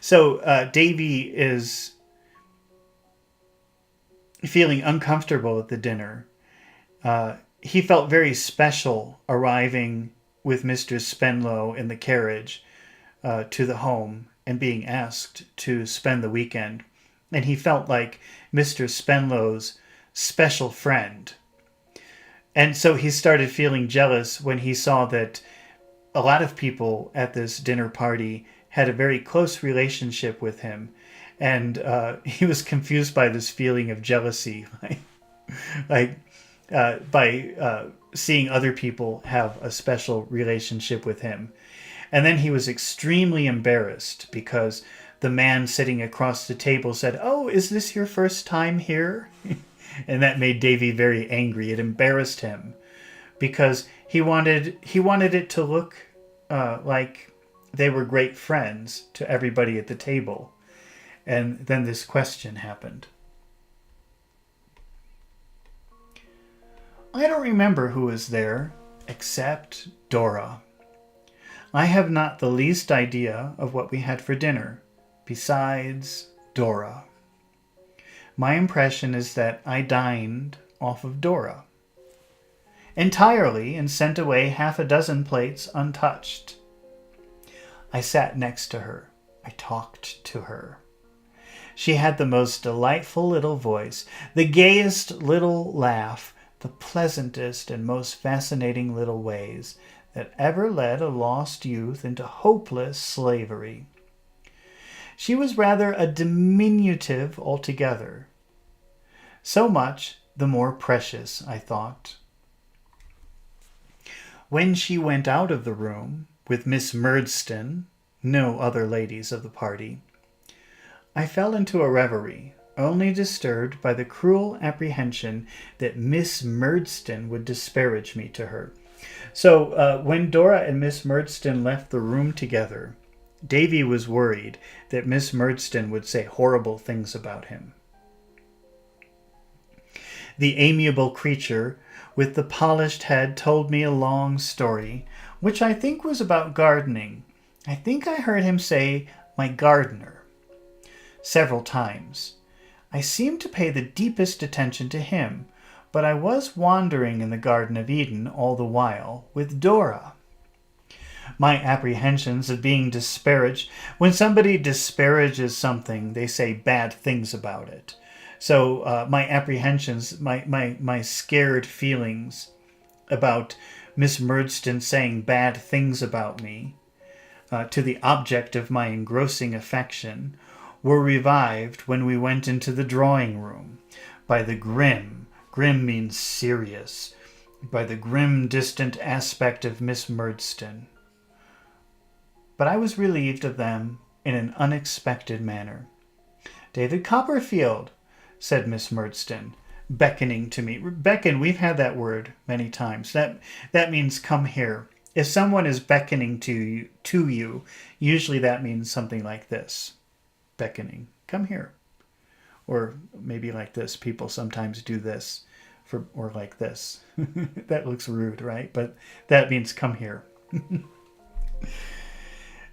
S1: So Davy is feeling uncomfortable at the dinner. He felt very special arriving with Mr. Spenlow in the carriage to the home and being asked to spend the weekend. And he felt like Mr. Spenlow's special friend. And so he started feeling jealous when he saw that a lot of people at this dinner party had a very close relationship with him. And he was confused by this feeling of jealousy, by seeing other people have a special relationship with him. And then he was extremely embarrassed because the man sitting across the table said, "Oh, is this your first time here?" And that made Davy very angry. It embarrassed him because he wanted it to look like they were great friends to everybody at the table. And then this question happened. I don't remember who was there, except Dora. I have not the least idea of what we had for dinner, besides Dora. My impression is that I dined off of Dora entirely and sent away half a dozen plates untouched. I sat next to her. I talked to her. She had the most delightful little voice, the gayest little laugh, the pleasantest and most fascinating little ways that ever led a lost youth into hopeless slavery. She was rather a diminutive altogether. So much the more precious, I thought. When she went out of the room with Miss Murdstone, no other ladies of the party, I fell into a reverie, only disturbed by the cruel apprehension that Miss Murdstone would disparage me to her. So when Dora and Miss Murdstone left the room together, Davy was worried that Miss Murdstone would say horrible things about him. The amiable creature with the polished head told me a long story, which I think was about gardening. I think I heard him say, "my gardener," several times. I seemed to pay the deepest attention to him, but I was wandering in the Garden of Eden all the while with Dora. My apprehensions of being disparaged, when somebody disparages something, they say bad things about it. So my apprehensions, my scared feelings about Miss Murdstone saying bad things about me, to the object of my engrossing affection, were revived when we went into the drawing room by the grim means serious, by the grim distant aspect of Miss Murdstone. But I was relieved of them in an unexpected manner. "David Copperfield," said Miss Murdstone, beckoning to me. Beckon, we've had that word many times. That means come here. If someone is beckoning to you, usually that means something like this. Beckoning. Come here. Or maybe like this. People sometimes do this. Or like this. That looks rude, right? But that means come here.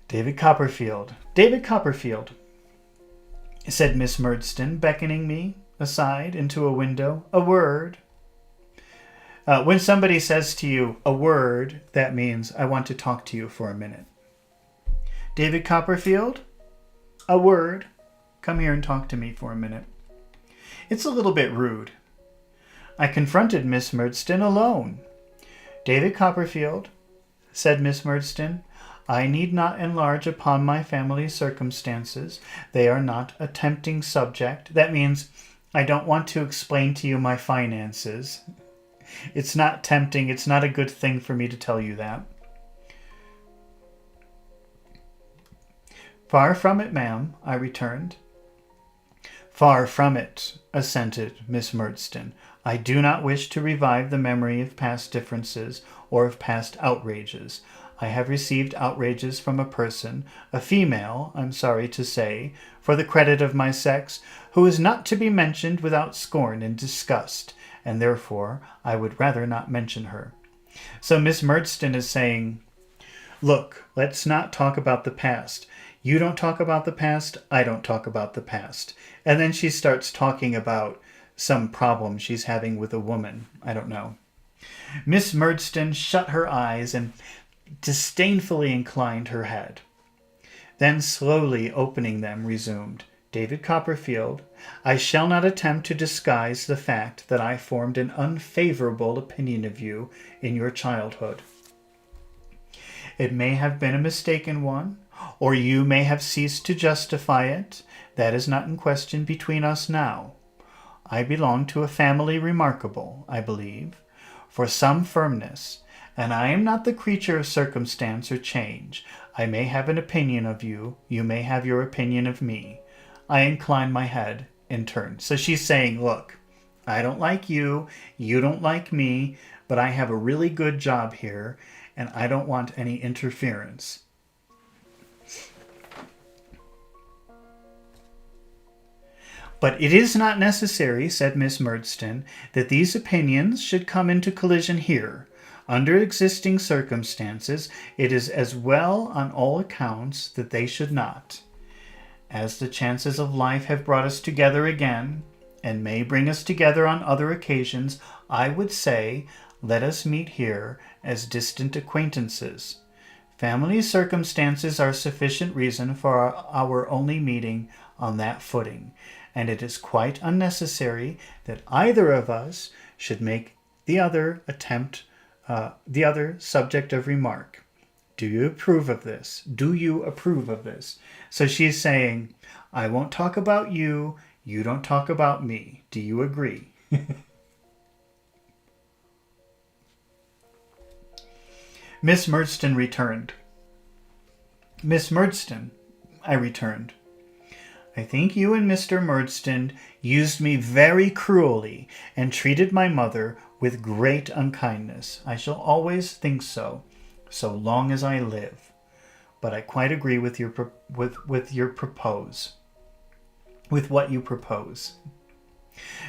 S1: David Copperfield, said Miss Murdstone, beckoning me aside into a window. "A word." When somebody says to you, "a word," that means, "I want to talk to you for a minute." "David Copperfield, a word. Come here and talk to me for a minute." It's a little bit rude. I confronted Miss Murdstone alone. "David Copperfield," said Miss Murdstone, "I need not enlarge upon my family circumstances. They are not a tempting subject." That means I don't want to explain to you my finances. It's not tempting. It's not a good thing for me to tell you that. "Far from it, ma'am," I returned. "Far from it," assented Miss Murdstone. "I do not wish to revive the memory of past differences or of past outrages. I have received outrages from a person, a female, I'm sorry to say, for the credit of my sex, who is not to be mentioned without scorn and disgust, and therefore I would rather not mention her." So Miss Murdstone is saying, look, let's not talk about the past. You don't talk about the past, I don't talk about the past. And then she starts talking about some problem she's having with a woman. I don't know. Miss Murdstone shut her eyes and disdainfully inclined her head. Then, slowly opening them, resumed, "David Copperfield, I shall not attempt to disguise the fact that I formed an unfavorable opinion of you in your childhood. It may have been a mistaken one, or you may have ceased to justify it. That is not in question between us now. I belong to a family remarkable, I believe, for some firmness, and I am not the creature of circumstance or change. I may have an opinion of you, you may have your opinion of me. I incline my head in turn." So she's saying, look, I don't like you, you don't like me, but I have a really good job here, and I don't want any interference. "But it is not necessary," said Miss Murdstone, "that these opinions should come into collision here. Under existing circumstances, it is as well on all accounts that they should not. As the chances of life have brought us together again, and may bring us together on other occasions, I would say, let us meet here as distant acquaintances. Family circumstances are sufficient reason for our only meeting on that footing, and it is quite unnecessary that either of us should make the other subject of remark. Do you approve of this? Do you approve of this?" So she's saying, I won't talk about you, you don't talk about me. Do you agree? Miss Murdstone returned. "Miss Murdstone," I returned, "I think you and Mr. Murdstone used me very cruelly and treated my mother with great unkindness. I shall always think so long as I live. But I quite agree with what you propose."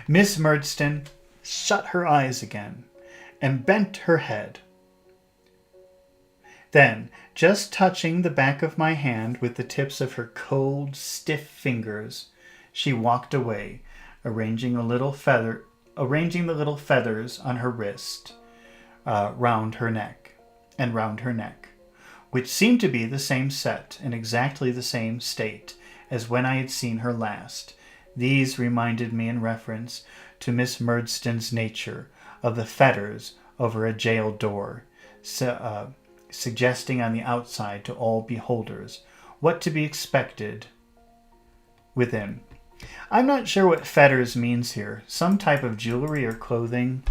S1: Miss Murdstone shut her eyes again and bent her head. Then, just touching the back of my hand with the tips of her cold, stiff fingers, she walked away, arranging the little feathers on her wrist, round her neck, which seemed to be the same set in exactly the same state as when I had seen her last. These reminded me, in reference to Miss Murdstone's nature, of the fetters over a jail door, suggesting on the outside to all beholders what to be expected within. I'm not sure what fetters means here. Some type of jewelry or clothing.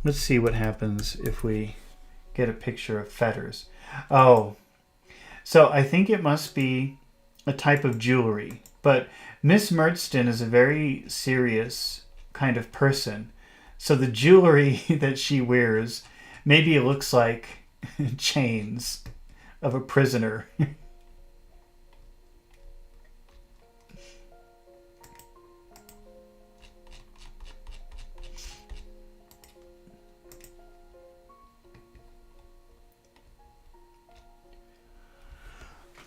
S1: Let's see what happens if we get a picture of fetters. Oh, so I think it must be a type of jewelry. But Miss Murdston is a very serious kind of person. So the jewelry that she wears, maybe it looks like chains of a prisoner.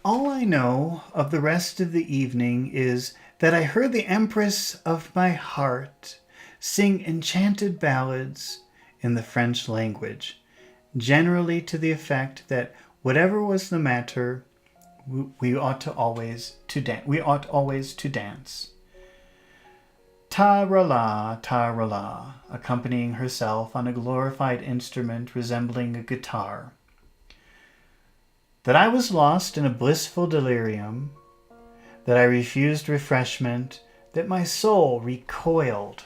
S1: All I know of the rest of the evening is that I heard the Empress of my heart sing enchanted ballads in the French language, generally to the effect that whatever was the matter, we ought always to dance. Ta-ra-la, ta-ra-la, accompanying herself on a glorified instrument resembling a guitar. That I was lost in a blissful delirium, that I refused refreshment, that my soul recoiled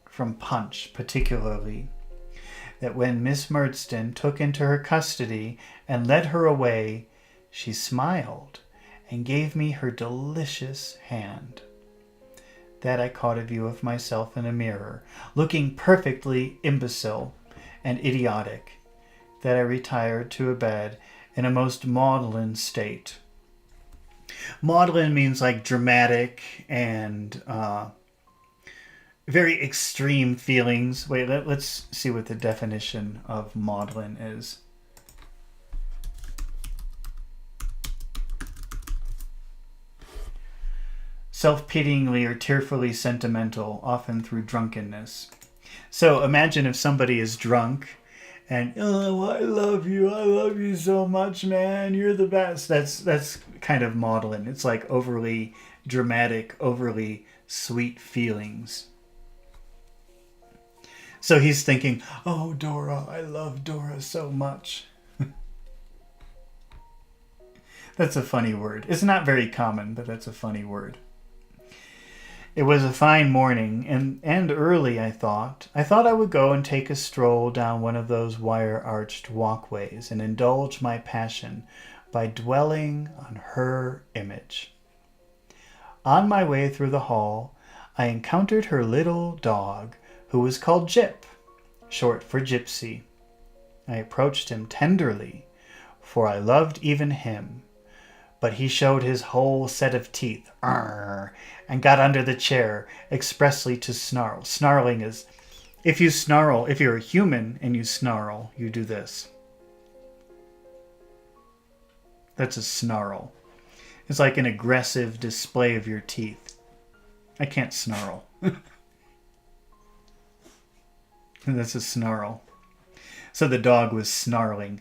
S1: from punch particularly, that when Miss Murdston took into her custody and led her away, she smiled and gave me her delicious hand. That I caught a view of myself in a mirror, looking perfectly imbecile and idiotic, that I retired to a bed in a most maudlin state. Maudlin means like dramatic and very extreme feelings. Wait, let's see what the definition of maudlin is. Self-pityingly or tearfully sentimental, often through drunkenness. So imagine if somebody is drunk and, oh, I love you so much, man, you're the best. That's kind of maudlin. It's like overly dramatic, overly sweet feelings. So he's thinking, oh, Dora, I love Dora so much. That's a funny word. It's not very common, but that's a funny word. It was a fine morning, and early, I thought. I thought I would go and take a stroll down one of those wire-arched walkways and indulge my passion by dwelling on her image. On my way through the hall, I encountered her little dog, who was called Jip, short for Gypsy. I approached him tenderly, for I loved even him. But he showed his whole set of teeth, and got under the chair expressly to snarl. Snarling is, if you're a human and you snarl, you do this. That's a snarl. It's like an aggressive display of your teeth. I can't snarl. That's a snarl. So the dog was snarling.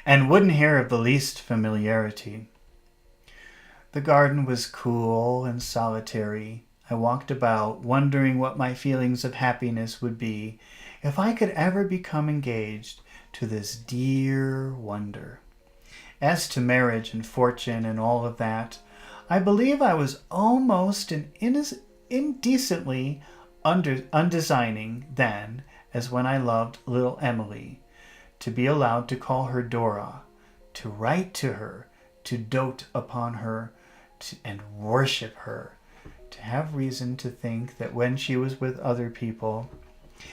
S1: And wouldn't hear of the least familiarity. The garden was cool and solitary. I walked about, wondering what my feelings of happiness would be if I could ever become engaged to this dear wonder. As to marriage and fortune and all of that, I believe I was almost indecently undesigning then as when I loved little Emily, to be allowed to call her Dora, to write to her, to dote upon her, and worship her, to have reason to think that when she was with other people,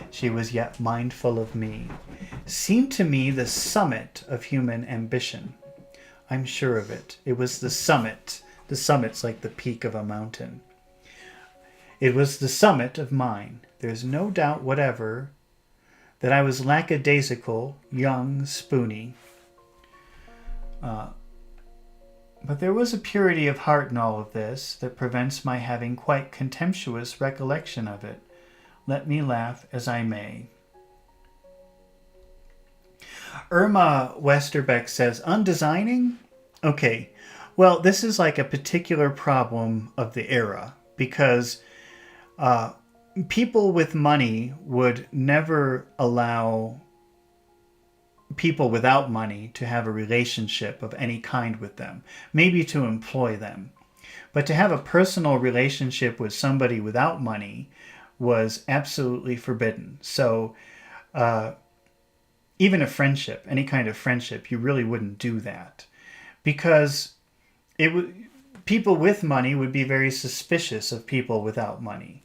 S1: she was yet mindful of me, seemed to me the summit of human ambition. I'm sure of it. It was the summit. The summit's like the peak of a mountain. It was the summit of mine. There's no doubt whatever that I was lackadaisical, young, spoony. But there was a purity of heart in all of this that prevents my having quite contemptuous recollection of it. Let me laugh as I may. Irma Westerbeck says, undesigning? Okay, well, this is like a particular problem of the era, because people with money would never allow people without money to have a relationship of any kind with them, maybe to employ them. But to have a personal relationship with somebody without money was absolutely forbidden. So even a friendship, any kind of friendship, you really wouldn't do that, because people with money would be very suspicious of people without money.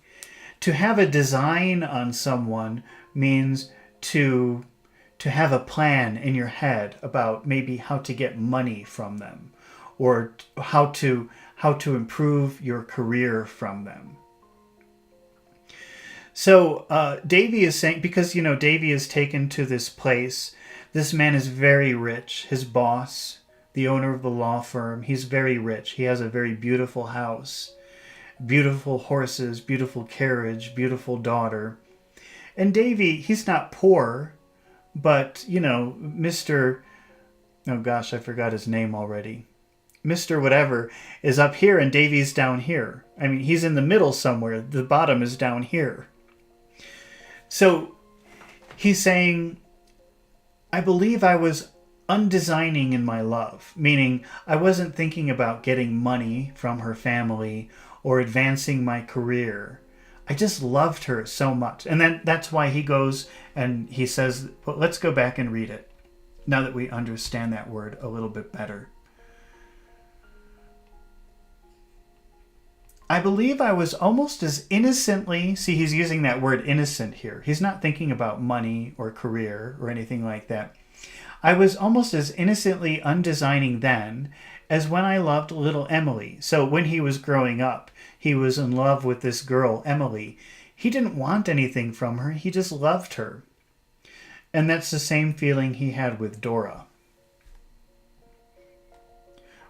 S1: To have a design on someone means to have a plan in your head about maybe how to get money from them, or how to improve your career from them. So Davy is saying, because Davy is taken to this place. This man is very rich. His boss, the owner of the law firm, he's very rich. He has a very beautiful house, beautiful horses, beautiful carriage, beautiful daughter. And Davy, he's not poor, but Mr. Oh gosh, I forgot his name already. Mr. Whatever is up here and Davy's down here. I mean, he's in the middle somewhere. The bottom is down here. So he's saying, I believe I was undesigning in my love, meaning I wasn't thinking about getting money from her family or advancing my career. I just loved her so much. And then that's why he goes and he says, well, let's go back and read it, now that we understand that word a little bit better. I believe I was almost as innocently, see, he's using that word innocent here. He's not thinking about money or career or anything like that. I was almost as innocently undesigning then as when I loved little Emily. So when he was growing up, he was in love with this girl, Emily. He didn't want anything from her. He just loved her. And that's the same feeling he had with Dora.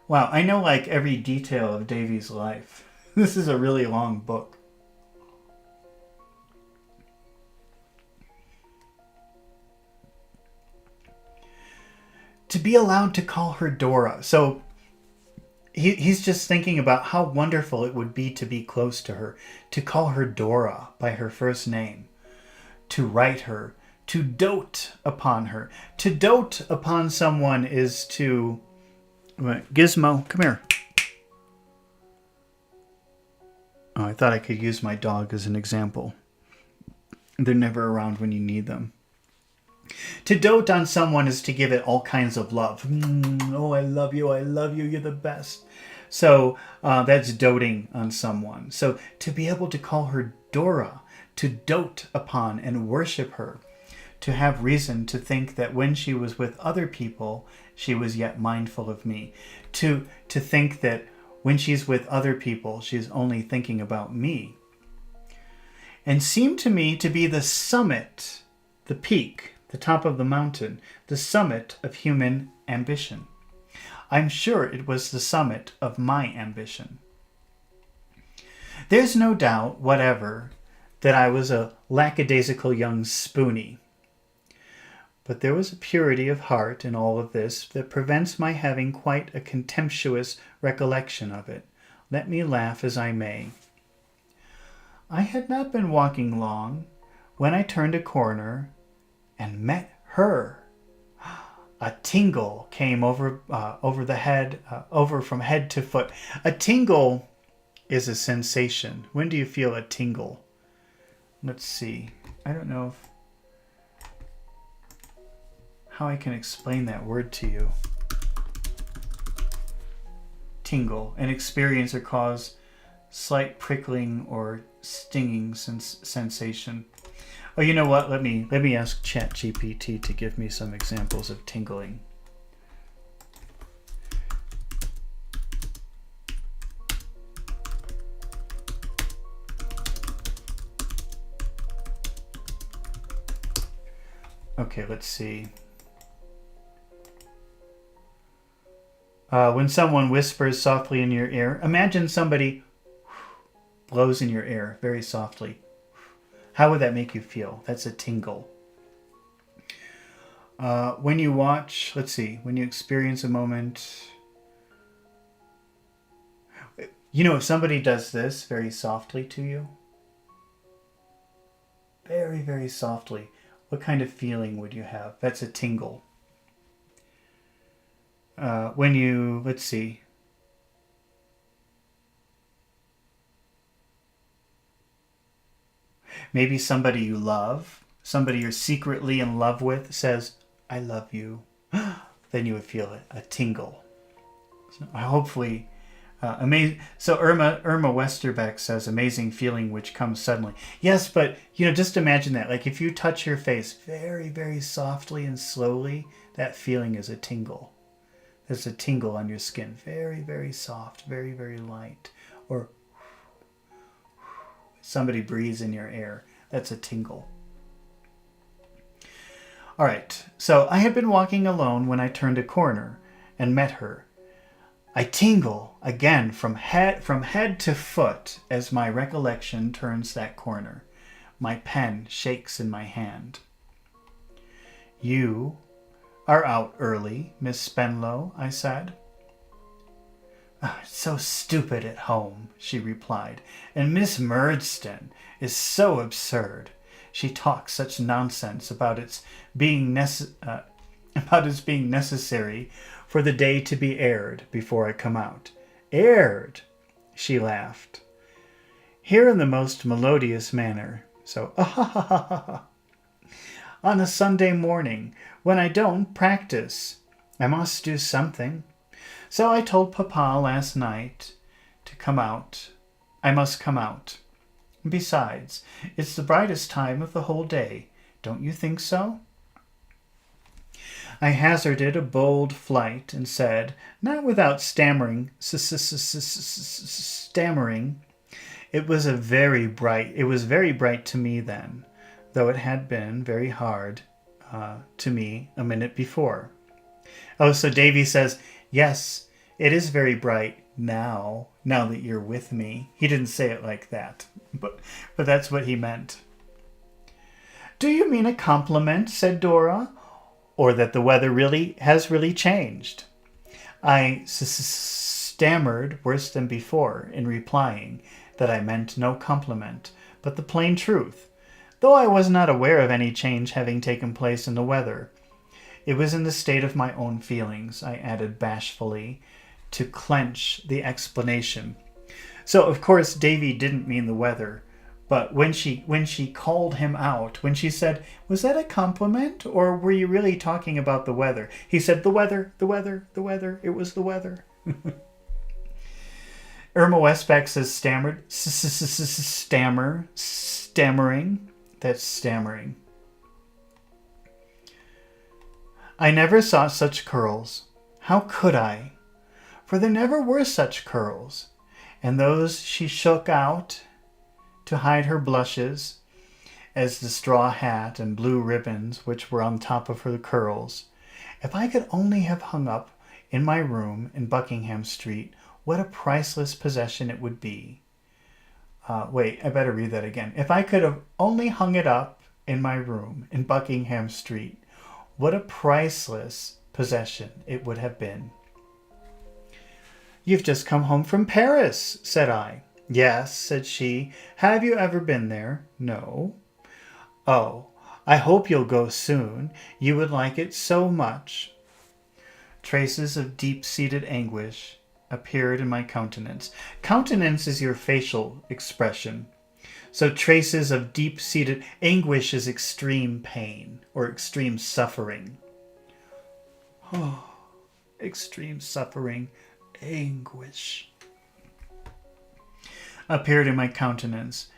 S1: Wow, I know like every detail of Davy's life. This is a really long book. To be allowed to call her Dora. So he's just thinking about how wonderful it would be to be close to her, to call her Dora by her first name, to write her, to dote upon her. To dote upon someone is to... Gizmo, come here. Oh, I thought I could use my dog as an example. They're never around when you need them. To dote on someone is to give it all kinds of love. Oh, I love you, you're the best. So that's doting on someone. So to be able to call her Dora, to dote upon and worship her, to have reason to think that when she was with other people, she was yet mindful of me. To think that when she's with other people, she's only thinking about me. And seemed to me to be the summit, the peak, the top of the mountain, the summit of human ambition. I'm sure it was the summit of my ambition. There's no doubt whatever that I was a lackadaisical young spoony. But there was a purity of heart in all of this that prevents my having quite a contemptuous recollection of it, let me laugh as I may. I had not been walking long when I turned a corner and met her. A tingle came over the head, over from head to foot. A tingle is a sensation. When do you feel a tingle? Let's see. I don't know how I can explain that word to you. Tingle, an experience or cause, slight prickling or stinging sensation. Oh, you know what? Let me ask ChatGPT to give me some examples of tingling. Okay, let's see. When someone whispers softly in your ear, imagine somebody blows in your ear very softly. How would that make you feel? That's a tingle. When you watch, let's see, when you experience a moment, if somebody does this very softly to you, very, very softly, what kind of feeling would you have? That's a tingle. when you, let's see, maybe somebody you love, somebody you're secretly in love with says, I love you, then you would feel a tingle. So hopefully, amazing. So Irma Westerbeck says, amazing feeling which comes suddenly. Yes, but just imagine that. Like if you touch your face very, very softly and slowly, that feeling is a tingle. There's a tingle on your skin, very, very soft, very, very light. Or somebody breathes in your ear. That's a tingle. All right, so I had been walking alone when I turned a corner and met her. I tingle again from head to foot as my recollection turns that corner. My pen shakes in my hand. You are out early, Miss Spenlow, I said. Oh, it's so stupid at home, she replied, and Miss Murdstone is so absurd. She talks such nonsense about its being necessary for the day to be aired before I come out. Aired, she laughed. Here in the most melodious manner. So, ah ha ha ha ha ha. On a Sunday morning, when I don't practice, I must do something. So I told Papa last night to come out. I must come out. Besides, it's the brightest time of the whole day. Don't you think so? I hazarded a bold flight and said, not without stammering, it was very bright to me then, though it had been very hard to me a minute before. Oh, so Davy says, yes, it is very bright now that you're with me. He didn't say it like that, but that's what he meant. Do you mean a compliment, said Dora, or that the weather has really changed? I stammered worse than before in replying that I meant no compliment, but the plain truth, though I was not aware of any change having taken place in the weather. It was in the state of my own feelings, I added bashfully, to clench the explanation. So, of course, Davy didn't mean the weather, but when she called him out, when she said, was that a compliment, or were you really talking about the weather? He said, the weather, it was the weather. Irma Westbeck says stammering. That's stammering. I never saw such curls. How could I? For there never were such curls. And those she shook out to hide her blushes, as the straw hat and blue ribbons which were on top of her curls. If I could only have hung up in my room in Buckingham Street, what a priceless possession it would be. Wait, I better read that again. If I could have only hung it up in my room in Buckingham Street, what a priceless possession it would have been. You've just come home from Paris, said I. Yes, said she. Have you ever been there? No. Oh, I hope you'll go soon. You would like it so much. Traces of deep-seated anguish appeared in my countenance. Countenance is your facial expression. So traces of deep-seated anguish is extreme pain or extreme suffering. Oh, extreme suffering, anguish appeared in my countenance.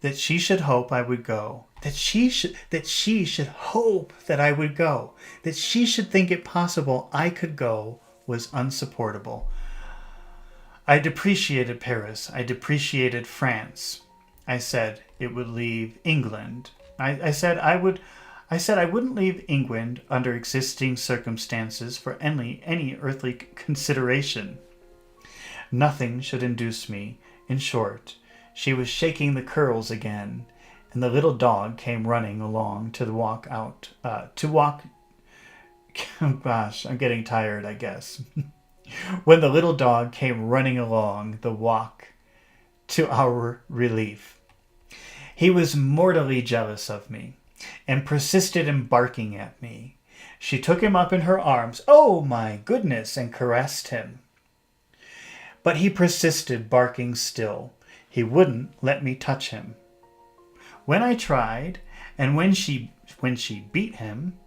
S1: That she should hope I would go. That she should hope that I would go. That she should think it possible I could go was unsupportable. I depreciated Paris. I depreciated France. I said it would leave England. I said I wouldn't leave England under existing circumstances for any earthly consideration. Nothing should induce me. In short, she was shaking the curls again, and the little dog came running along to walk. Gosh, I'm getting tired, I guess. When the little dog came running along the walk to our relief. He was mortally jealous of me, and persisted in barking at me. She took him up in her arms, oh my goodness, and caressed him. But he persisted, barking still. He wouldn't let me touch him. When I tried, and when she beat him,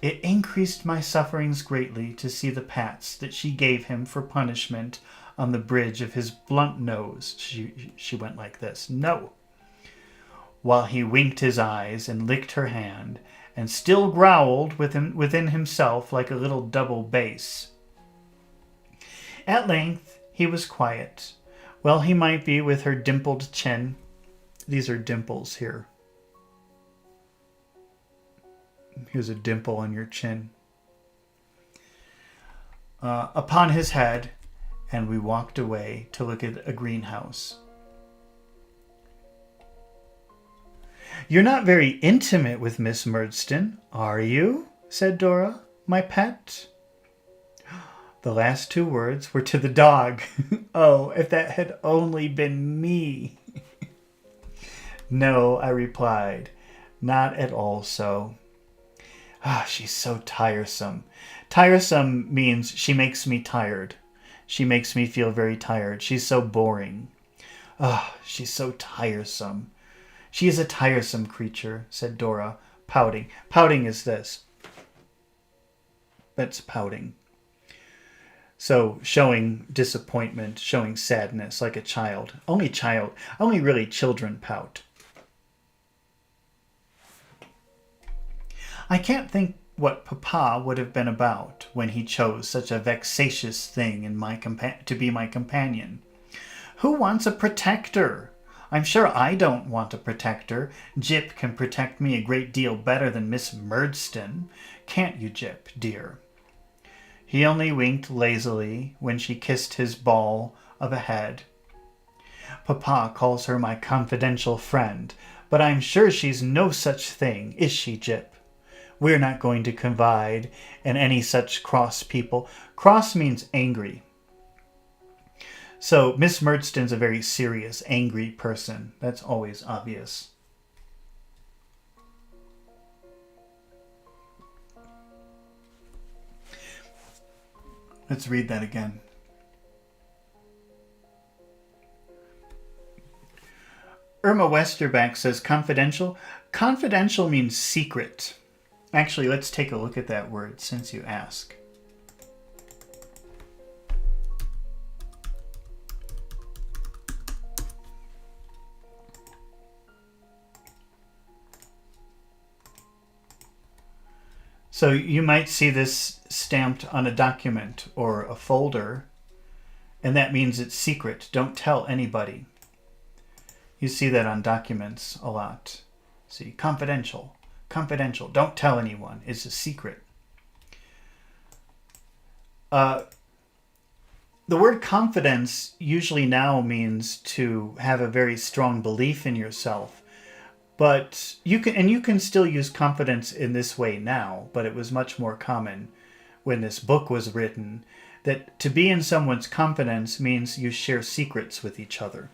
S1: it increased my sufferings greatly to see the pats that she gave him for punishment on the bridge of his blunt nose. She went like this, no, while he winked his eyes and licked her hand, and still growled within himself like a little double bass. At length he was quiet. Well he might be with her dimpled chin. These are dimples here. Here's a dimple on your chin. Upon his head, and we walked away to look at a greenhouse. You're not very intimate with Miss Murdstone, are you? Said Dora, my pet. The last two words were to the dog. Oh, if that had only been me. No, I replied, not at all so. Ah, she's so tiresome. Tiresome means she makes me tired. She makes me feel very tired. She's so boring. Ah, she's so tiresome. She is a tiresome creature, said Dora, pouting. Pouting is this. That's pouting. So showing disappointment, showing sadness like a child. Only really children pout. I can't think what Papa would have been about when he chose such a vexatious thing to be my companion. Who wants a protector? I'm sure I don't want a protector. Jip can protect me a great deal better than Miss Murdstone. Can't you, Jip, dear? He only winked lazily when she kissed his ball of a head. Papa calls her my confidential friend, but I'm sure she's no such thing, is she, Jip? We're not going to confide in any such cross people. Cross means angry. So Miss Murdstone's a very serious, angry person. That's always obvious. Let's read that again. Irma Westerback says confidential. Confidential means secret. Actually, let's take a look at that word since you ask. So you might see this stamped on a document or a folder, and that means it's secret. Don't tell anybody. You see that on documents a lot. See, confidential. Confidential. Don't tell anyone. It's a secret. The word confidence usually now means to have a very strong belief in yourself. But you can still use confidence in this way now, but it was much more common when this book was written, that to be in someone's confidence means you share secrets with each other.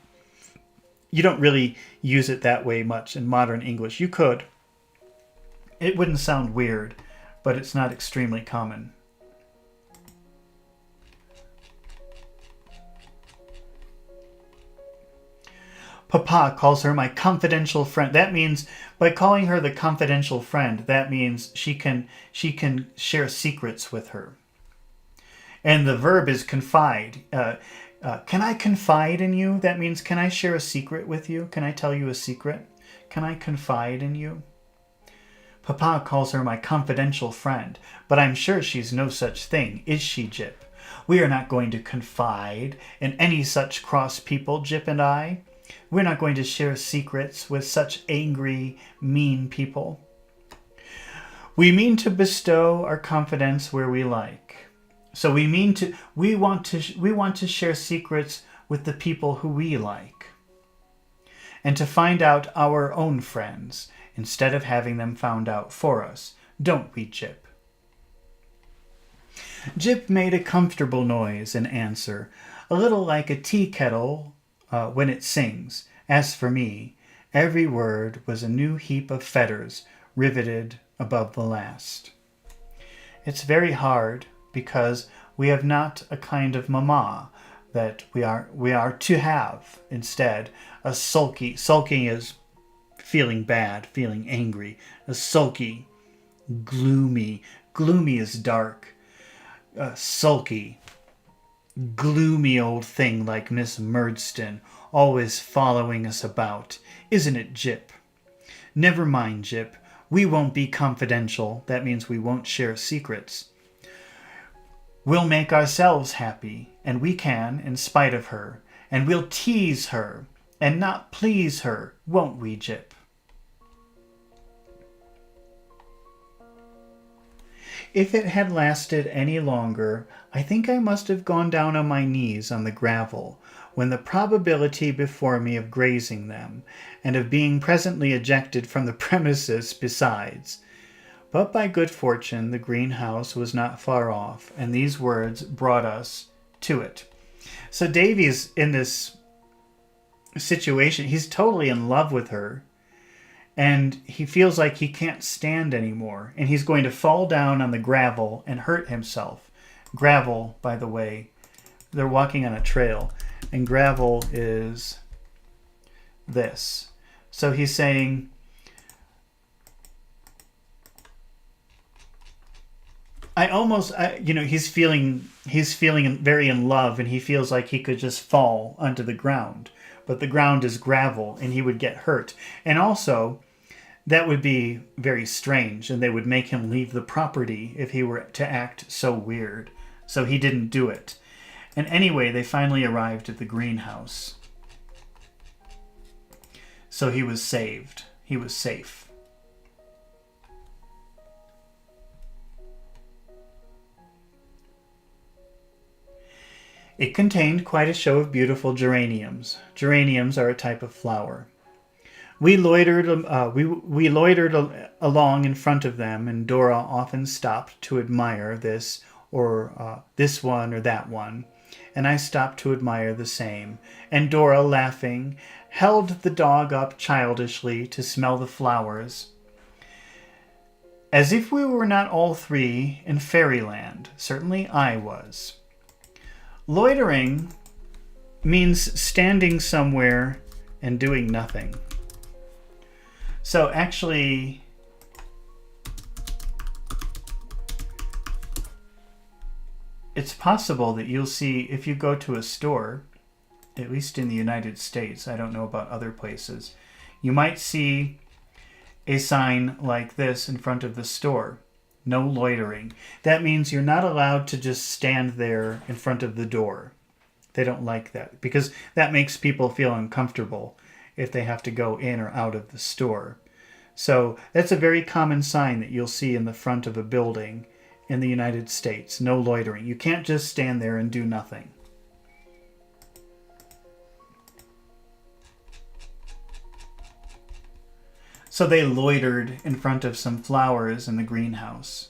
S1: You don't really use it that way much in modern English. You could. It wouldn't sound weird, but it's not extremely common. Papa calls her my confidential friend. That means, by calling her the confidential friend, that means she can share secrets with her. And the verb is confide. Can I confide in you? That means, can I share a secret with you? Can I tell you a secret? Can I confide in you? Papa calls her my confidential friend, but I'm sure she's no such thing, is she, Jip? We are not going to confide in any such cross people, Jip and I. We're not going to share secrets with such angry, mean people. We mean to bestow our confidence where we like. So we want to share secrets with the people who we like, and to find out our own friends instead of having them found out for us. Don't we, Jip? Jip made a comfortable noise in answer, a little like a tea kettle when it sings. As for me, every word was a new heap of fetters riveted above the last. It's very hard because we have not a kind of mamma that we are to have. Instead, a sulky. Sulking is feeling bad, feeling angry. A sulky, gloomy. Gloomy is dark. Sulky, gloomy old thing like Miss Murdstone, always following us about. Isn't it, Jip? Never mind, Jip. We won't be confidential. That means we won't share secrets. We'll make ourselves happy, and we can, in spite of her. And we'll tease her, and not please her, won't we, Jip? If it had lasted any longer, I think I must have gone down on my knees on the gravel, when the probability before me of grazing them, and of being presently ejected from the premises besides. But by good fortune the greenhouse was not far off, and these words brought us to it. So Davy's in this situation. He's totally in love with her, and he feels like he can't stand anymore, and he's going to fall down on the gravel and hurt himself. Gravel, by the way, they're walking on a trail, and gravel is this. So he's saying, he's feeling very in love, and he feels like he could just fall onto the ground. But the ground is gravel, and he would get hurt. And also, that would be very strange, and they would make him leave the property if he were to act so weird. So he didn't do it. And anyway, they finally arrived at the greenhouse. So he was saved. He was safe. It contained quite a show of beautiful geraniums. Geraniums are a type of flower. We loitered along in front of them, and Dora often stopped to admire this or this one or that one, and I stopped to admire the same. And Dora, laughing, held the dog up childishly to smell the flowers, as if we were not all three in fairyland. Certainly I was. Loitering means standing somewhere and doing nothing. So actually, it's possible that you'll see, if you go to a store, at least in the United States, I don't know about other places, you might see a sign like this in front of the store. No loitering. That means you're not allowed to just stand there in front of the door. They don't like that, because that makes people feel uncomfortable if they have to go in or out of the store. So that's a very common sign that you'll see in the front of a building in the United States. No loitering. You can't just stand there and do nothing. So they loitered in front of some flowers in the greenhouse.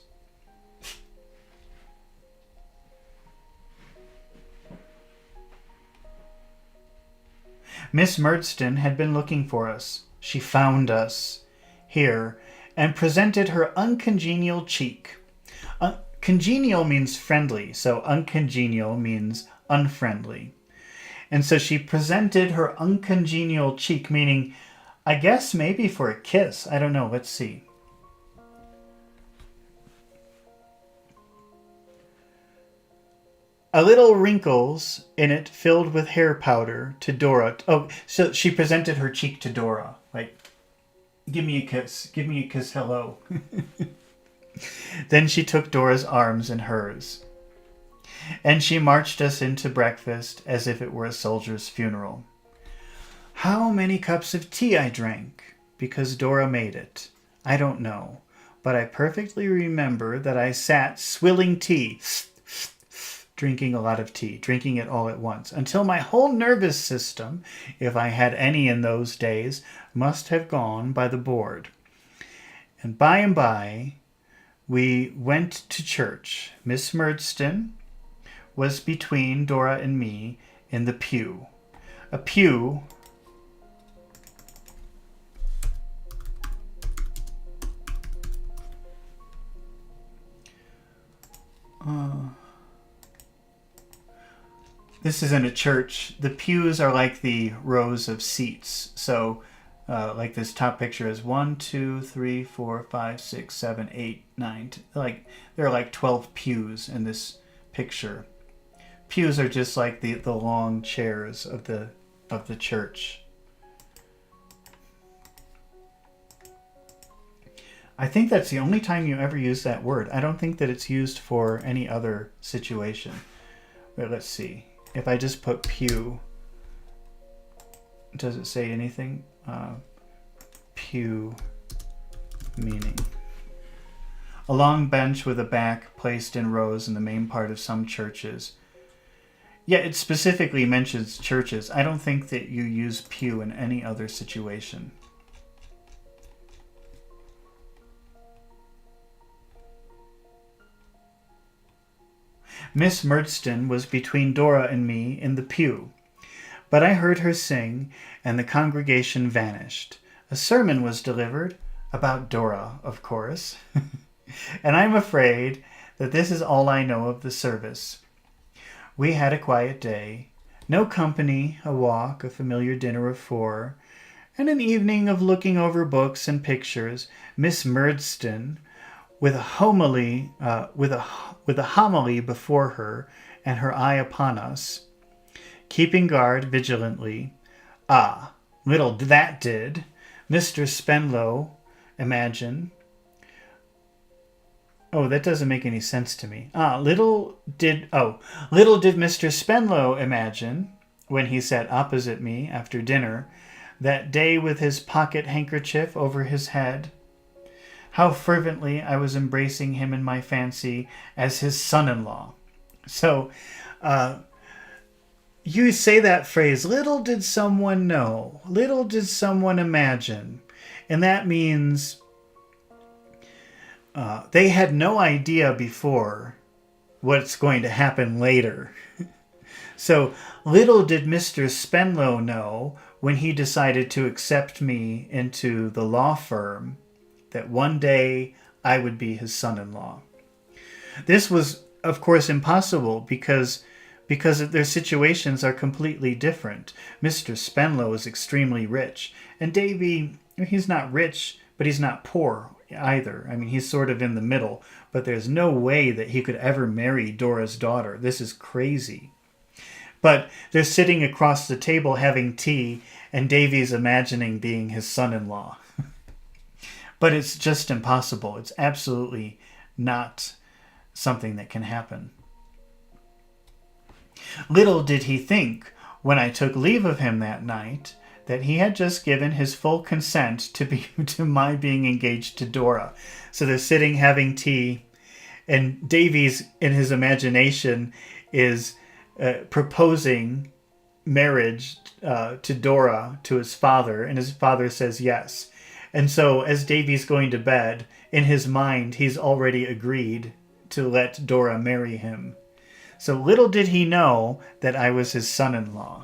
S1: Miss Murdstone had been looking for us. She found us here and presented her uncongenial cheek. Congenial means friendly, so uncongenial means unfriendly. And so she presented her uncongenial cheek, meaning, I guess maybe for a kiss. I don't know. Let's see. A little wrinkles in it filled with hair powder to Dora. Oh, so she presented her cheek to Dora. Like, give me a kiss. Give me a kiss. Hello. Then she took Dora's arms in hers. And she marched us into breakfast as if it were a soldier's funeral. How many cups of tea I drank, because Dora made it, I don't know. But I perfectly remember that I sat swilling tea, drinking a lot of tea, drinking it all at once, until my whole nervous system, if I had any in those days, must have gone by the board. And by, we went to church. Miss Murdstone was between Dora and me in the pew. A pew This is in a church. The pews are like the rows of seats. So, like this top picture is 1, 2, 3, 4, 5, 6, 7, 8, 9. Like there are like 12 pews in this picture. Pews are just like the long chairs of the church. I think that's the only time you ever use that word. I don't think that it's used for any other situation. Wait, let's see. If I just put pew, does it say anything? Pew meaning. A long bench with a back placed in rows in the main part of some churches. Yeah, it specifically mentions churches. I don't think that you use pew in any other situation. Miss Murdstone was between Dora and me in the pew, but I heard her sing, and the congregation vanished. A sermon was delivered, about Dora, of course, and I'm afraid that this is all I know of the service. We had a quiet day, no company, a walk, a familiar dinner of 4, and an evening of looking over books and pictures. Miss Murdstone, with a homily before her and her eye upon us, keeping guard vigilantly. Ah, little that did Mr. Spenlow imagine. Oh, that doesn't make any sense to me. Little did Mr. Spenlow imagine, when he sat opposite me after dinner, that day with his pocket handkerchief over his head, how fervently I was embracing him in my fancy as his son-in-law. So, you say that phrase, little did someone know, little did someone imagine. And that means they had no idea before what's going to happen later. So, little did Mr. Spenlow know when he decided to accept me into the law firm that one day I would be his son-in-law. This was, of course, impossible because their situations are completely different. Mr. Spenlow is extremely rich, and Davy, he's not rich, but he's not poor either. I mean, he's sort of in the middle, but there's no way that he could ever marry Dora's daughter. This is crazy. But they're sitting across the table having tea, and Davy's imagining being his son-in-law. But it's just impossible. It's absolutely not something that can happen. Little did he think, when I took leave of him that night, that he had just given his full consent to my being engaged to Dora. So they're sitting having tea, and Davy's, in his imagination, is proposing marriage to Dora to his father, and his father says yes. And so as Davy's going to bed, in his mind, he's already agreed to let Dora marry him. So little did he know that I was his son-in-law.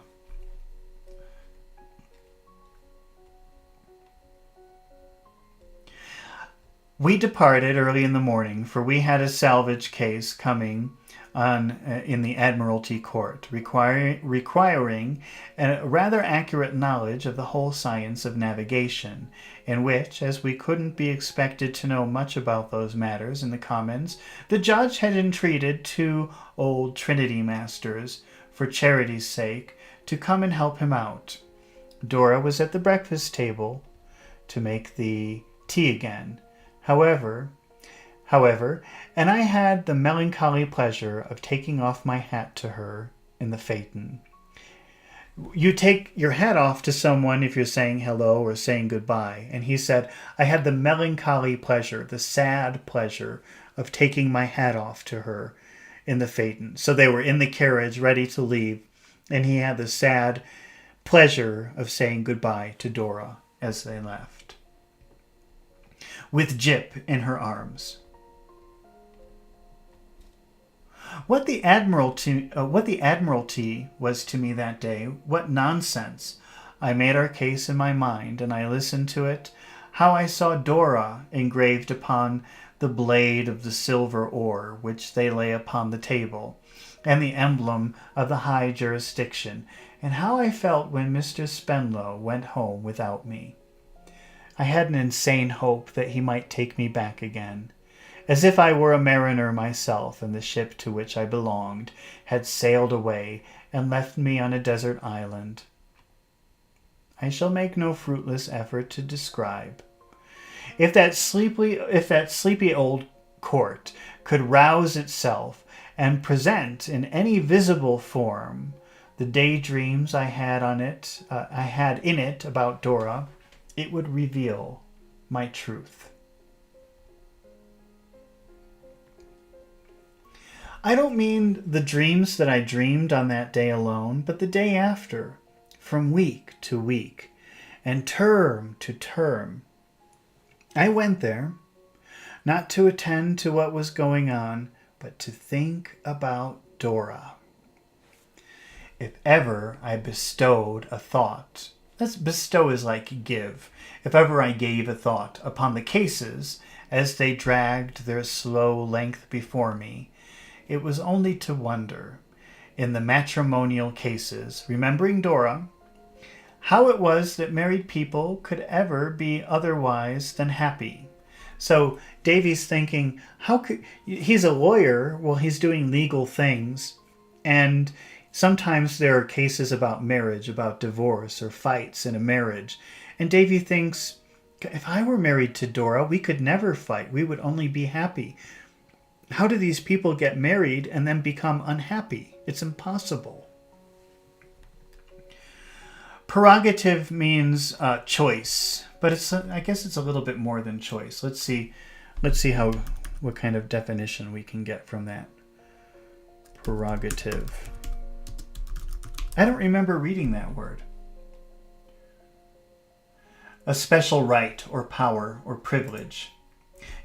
S1: We departed early in the morning, for we had a salvage case coming on in the Admiralty Court, requiring a rather accurate knowledge of the whole science of navigation, in which, as we couldn't be expected to know much about those matters in the Commons, the judge had entreated 2 old Trinity masters, for charity's sake, to come and help him out. Dora was at the breakfast table to make the tea again. However, and I had the melancholy pleasure of taking off my hat to her in the phaeton. You take your hat off to someone if you're saying hello or saying goodbye. And he said, I had the melancholy pleasure, the sad pleasure of taking my hat off to her in the phaeton. So they were in the carriage ready to leave, and he had the sad pleasure of saying goodbye to Dora as they left, with Jip in her arms. What the Admiralty was to me that day, what nonsense! I made our case in my mind, and I listened to it, how I saw Dora engraved upon the blade of the silver oar which they lay upon the table, and the emblem of the high jurisdiction, and how I felt when Mr. Spenlow went home without me. I had an insane hope that he might take me back again, as if I were a mariner myself, and the ship to which I belonged had sailed away and left me on a desert island. I shall make no fruitless effort to describe. If that sleepy old court could rouse itself and present in any visible form the daydreams I had in it about Dora, it would reveal my truth. I don't mean the dreams that I dreamed on that day alone, but the day after, from week to week, and term to term. I went there, not to attend to what was going on, but to think about Dora. If ever I bestowed a thought, bestow is like give. If ever I gave a thought upon the cases as they dragged their slow length before me, it was only to wonder, in the matrimonial cases, remembering Dora, how it was that married people could ever be otherwise than happy. So Davy's thinking, he's a lawyer, well, he's doing legal things, and sometimes there are cases about marriage, about divorce or fights in a marriage, and Davy thinks, if I were married to Dora, we could never fight, we would only be happy. How do these people get married and then become unhappy? It's impossible. Prerogative means choice, but I guess it's a little bit more than choice. Let's see what kind of definition we can get from that. Prerogative. I don't remember reading that word. A special right or power or privilege.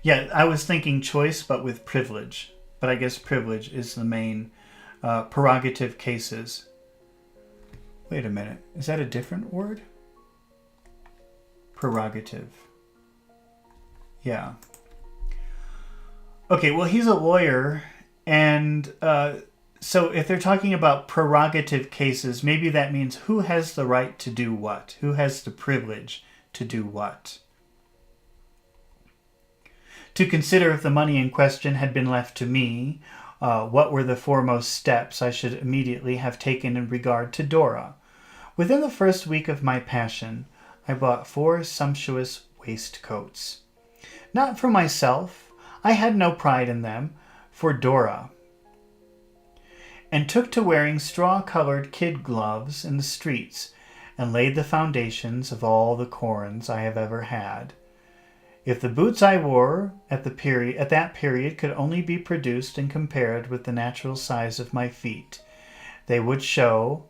S1: Yeah, I was thinking choice, but with privilege. But I guess privilege is the main prerogative cases. Wait a minute. Is that a different word? Prerogative. Yeah. Okay, well, he's a lawyer, and so if they're talking about prerogative cases, maybe that means who has the right to do what? Who has the privilege to do what? To consider if the money in question had been left to me, what were the foremost steps I should immediately have taken in regard to Dora. Within the first week of my passion, I bought 4 sumptuous waistcoats. Not for myself, I had no pride in them, for Dora. And took to wearing straw-colored kid gloves in the streets, and laid the foundations of all the corns I have ever had. If the boots I wore at that period could only be produced and compared with the natural size of my feet, they would show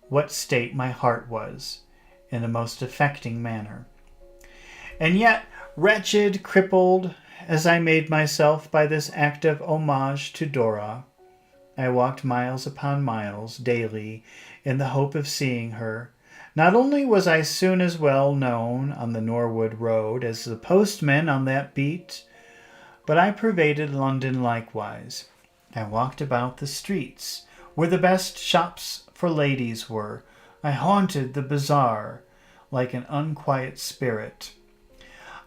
S1: what state my heart was, in the most affecting manner. And yet, wretched, crippled, as I made myself by this act of homage to Dora, I walked miles upon miles daily in the hope of seeing her. Not only was I soon as well known on the Norwood Road as the postman on that beat, but I pervaded London likewise. I walked about the streets, where the best shops for ladies were. I haunted the bazaar like an unquiet spirit.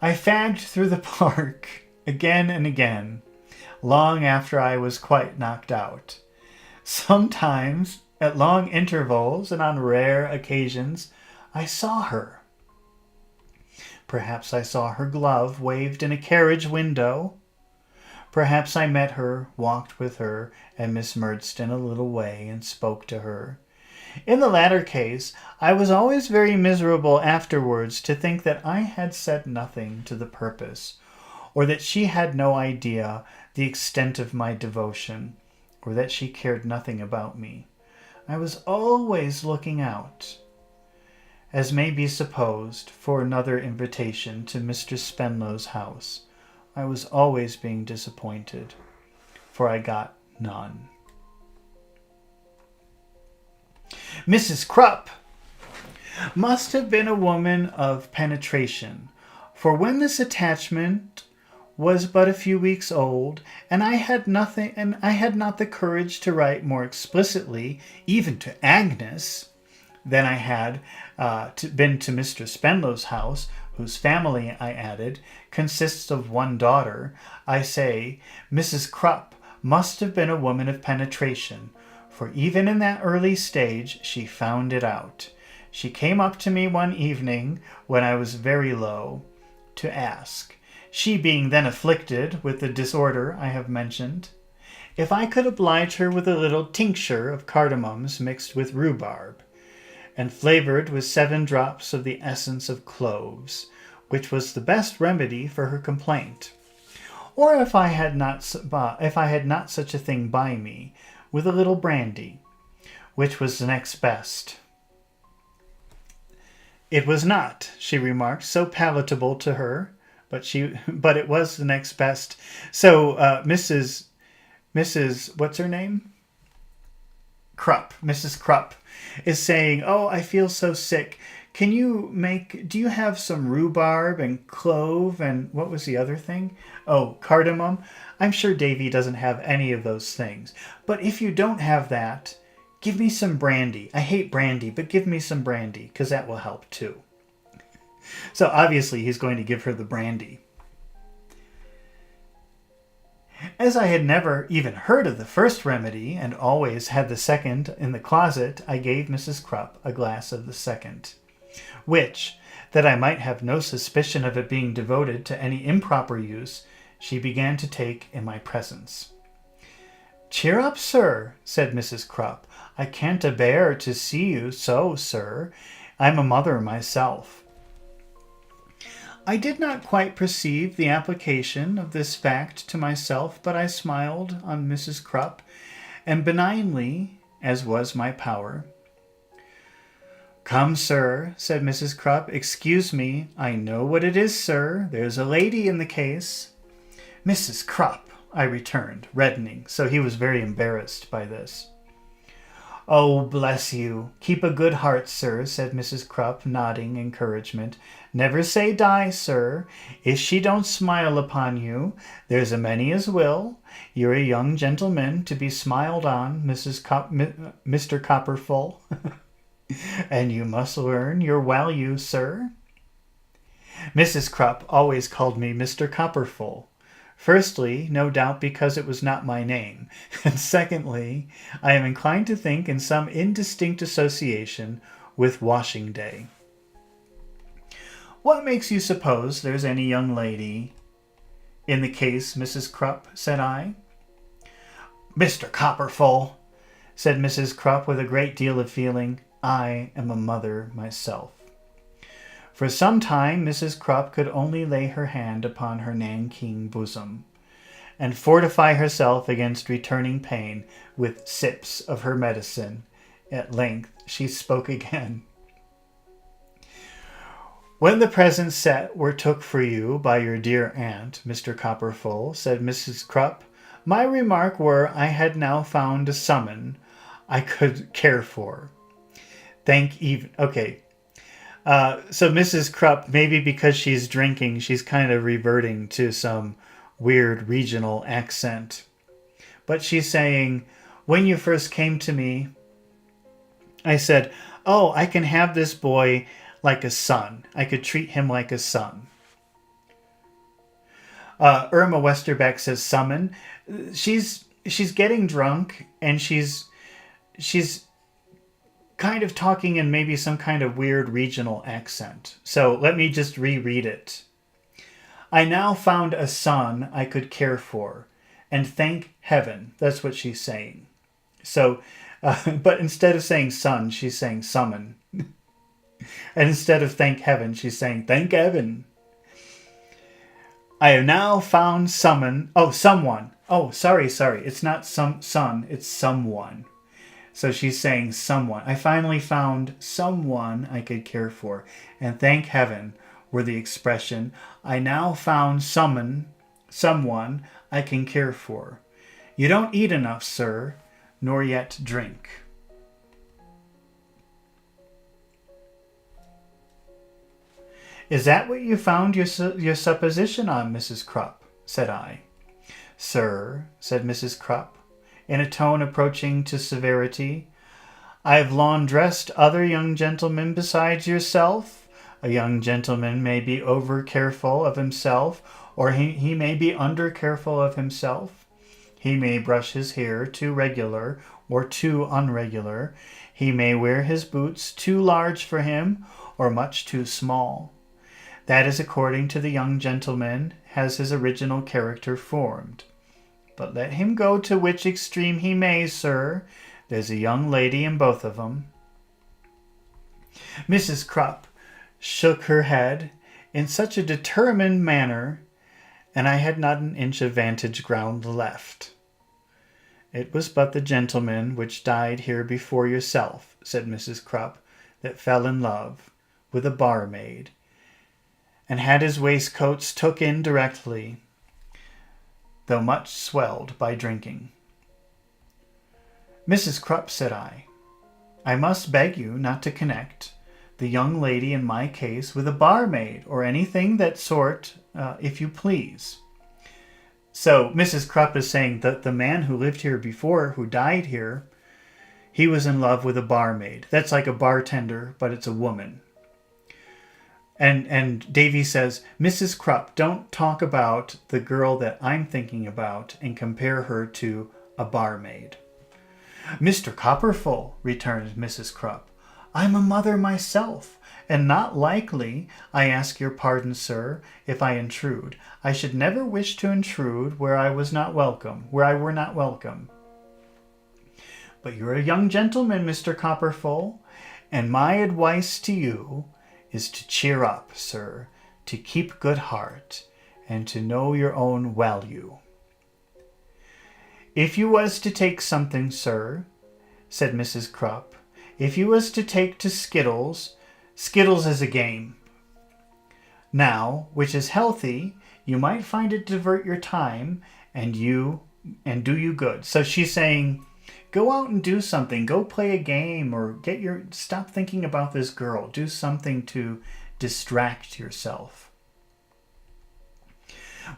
S1: I fagged through the park again and again, long after I was quite knocked out. Sometimes, at long intervals and on rare occasions, I saw her. Perhaps I saw her glove waved in a carriage window. Perhaps I met her, walked with her, and Miss Murdstone a little way and spoke to her. In the latter case, I was always very miserable afterwards to think that I had said nothing to the purpose, or that she had no idea the extent of my devotion, or that she cared nothing about me. I was always looking out, as may be supposed, for another invitation to Mr. Spenlow's house. I was always being disappointed, for I got none. Mrs. Krupp must have been a woman of penetration, for when this attachment was but a few weeks old, and I had not the courage to write more explicitly, even to Agnes, than I had been to Mr. Spenlow's house, whose family, I added, consists of one daughter. I say, Mrs. Krupp must have been a woman of penetration, for even in that early stage she found it out. She came up to me one evening when I was very low, to ask, she being then afflicted with the disorder I have mentioned, if I could oblige her with a little tincture of cardamoms mixed with rhubarb, and flavored with 7 drops of the essence of cloves, which was the best remedy for her complaint, or if I had not such a thing by me, with a little brandy, which was the next best. It was not, she remarked, so palatable to her, but it was the next best. So Mrs. what's her name? Krupp, Mrs. Krupp, is saying, oh, I feel so sick. Do you have some rhubarb and clove and what was the other thing? Oh, cardamom. I'm sure Davy doesn't have any of those things. But if you don't have that, give me some brandy. I hate brandy, but give me some brandy, because that will help too. So obviously he's going to give her the brandy. As I had never even heard of the first remedy, and always had the second in the closet, I gave Mrs. Krupp a glass of the second, which, that I might have no suspicion of it being devoted to any improper use, she began to take in my presence. Cheer up, sir, said Mrs. Krupp. I can't abear to see you so, sir. I'm a mother myself. I did not quite perceive the application of this fact to myself, but I smiled on Mrs. Krupp, and benignly, as was my power. Come, sir, said Mrs. Krupp, excuse me, I know what it is, sir. There's a lady in the case. Mrs. Krupp, I returned, reddening, so he was very embarrassed by this. Oh, bless you. Keep a good heart, sir, said Mrs. Krupp, nodding encouragement. Never say die, sir. If she don't smile upon you, there's a many as will. You're a young gentleman to be smiled on, Mr. Copperfull. And you must learn your value, sir. Mrs. Krupp always called me Mr. Copperfull. Firstly, no doubt because it was not my name, and secondly, I am inclined to think in some indistinct association with washing day. What makes you suppose there's any young lady in the case, Mrs. Krupp, said I. Mr. Copperfull, said Mrs. Krupp with a great deal of feeling, I am a mother myself. For some time Mrs. Krupp could only lay her hand upon her nankeen bosom, and fortify herself against returning pain with sips of her medicine. At length she spoke again. When the present set were took for you by your dear aunt, Mr. Copperfull, said Mrs. Krupp, my remark were I had now found a summon I could care for. So Mrs. Krupp, maybe because she's drinking, she's kind of reverting to some weird regional accent. But she's saying, when you first came to me, I said, oh, I can have this boy like a son. I could treat him like a son. Irma Westerbeck says summon. She's getting drunk, and she's kind of talking in maybe some kind of weird regional accent. So let me just reread it. I now found a son I could care for, and thank heaven. That's what she's saying. So, but instead of saying son, she's saying summon. And instead of thank heaven, she's saying thank heaven. I have now found someone. Oh, sorry. It's not some son, it's someone. So she's saying someone. I finally found someone I could care for, and thank heaven were the expression. I now found someone I can care for. You don't eat enough, sir, nor yet drink. Is that what you found your supposition on, Mrs. Krupp? said I. Sir, said Mrs. Crupp, in a tone approaching to severity, I have long dressed other young gentlemen besides yourself. A young gentleman may be over-careful of himself, or he may be under-careful of himself. He may brush his hair too regular or too unregular. He may wear his boots too large for him or much too small. That is according to the young gentleman has his original character formed. But let him go to which extreme he may, sir, there's a young lady in both of 'em. Mrs. Crupp shook her head in such a determined manner, and I had not an inch of vantage ground left. It was but the gentleman which died here before yourself, said Mrs. Crupp, that fell in love with a barmaid, and had his waistcoats took in directly, though much swelled by drinking. Mrs. Crupp, said I must beg you not to connect the young lady in my case with a barmaid or anything that sort, if you please. So Mrs. Crupp is saying that the man who lived here before, who died here, he was in love with a barmaid. That's like a bartender, but it's a woman. And Davy says, Mrs. Crupp, don't talk about the girl that I'm thinking about and compare her to a barmaid. Mr. Copperfull, returned Mrs. Crupp, I'm a mother myself, and not likely, I ask your pardon, sir, if I intrude. I should never wish to intrude where I were not welcome. But you're a young gentleman, Mr. Copperfull, and my advice to you is to cheer up, sir, to keep good heart, and to know your own value. If you was to take something, sir, said Mrs. Crupp, if you was to take to Skittles is a game, now, which is healthy, you might find it divert your time and do you good. So she's saying, go out and do something. Go play a game or stop thinking about this girl. Do something to distract yourself.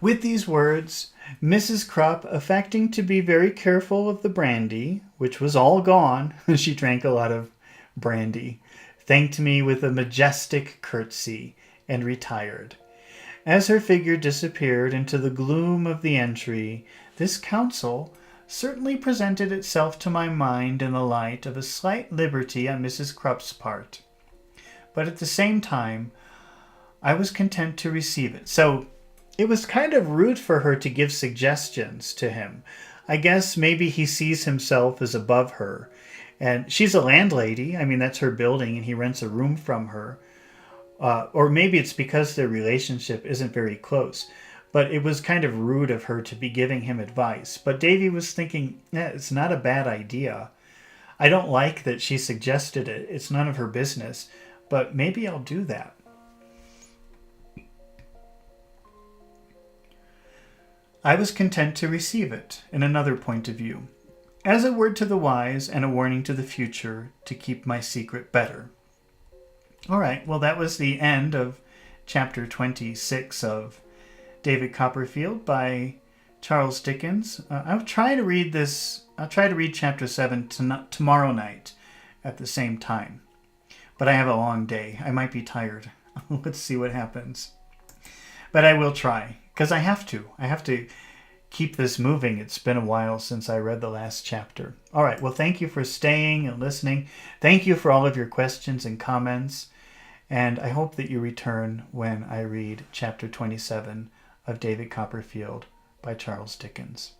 S1: With these words, Mrs. Crupp, affecting to be very careful of the brandy, which was all gone, she drank a lot of brandy, thanked me with a majestic curtsy and retired. As her figure disappeared into the gloom of the entry, this counsel certainly presented itself to my mind in the light of a slight liberty on Mrs. Crupp's part. But at the same time, I was content to receive it. So it was kind of rude for her to give suggestions to him. I guess maybe he sees himself as above her. And she's a landlady. I mean, that's her building, and he rents a room from her. Or maybe it's because their relationship isn't very close. But it was kind of rude of her to be giving him advice. But Davy was thinking, it's not a bad idea. I don't like that she suggested it. It's none of her business. But maybe I'll do that. I was content to receive it in another point of view, as a word to the wise and a warning to the future to keep my secret better. All right, well, that was the end of chapter 26 of David Copperfield by Charles Dickens. I'll try to read chapter 7 tomorrow night at the same time. But I have a long day. I might be tired. Let's see what happens. But I will try, because I have to. I have to keep this moving. It's been a while since I read the last chapter. All right, well, thank you for staying and listening. Thank you for all of your questions and comments. And I hope that you return when I read chapter 27 of David Copperfield by Charles Dickens.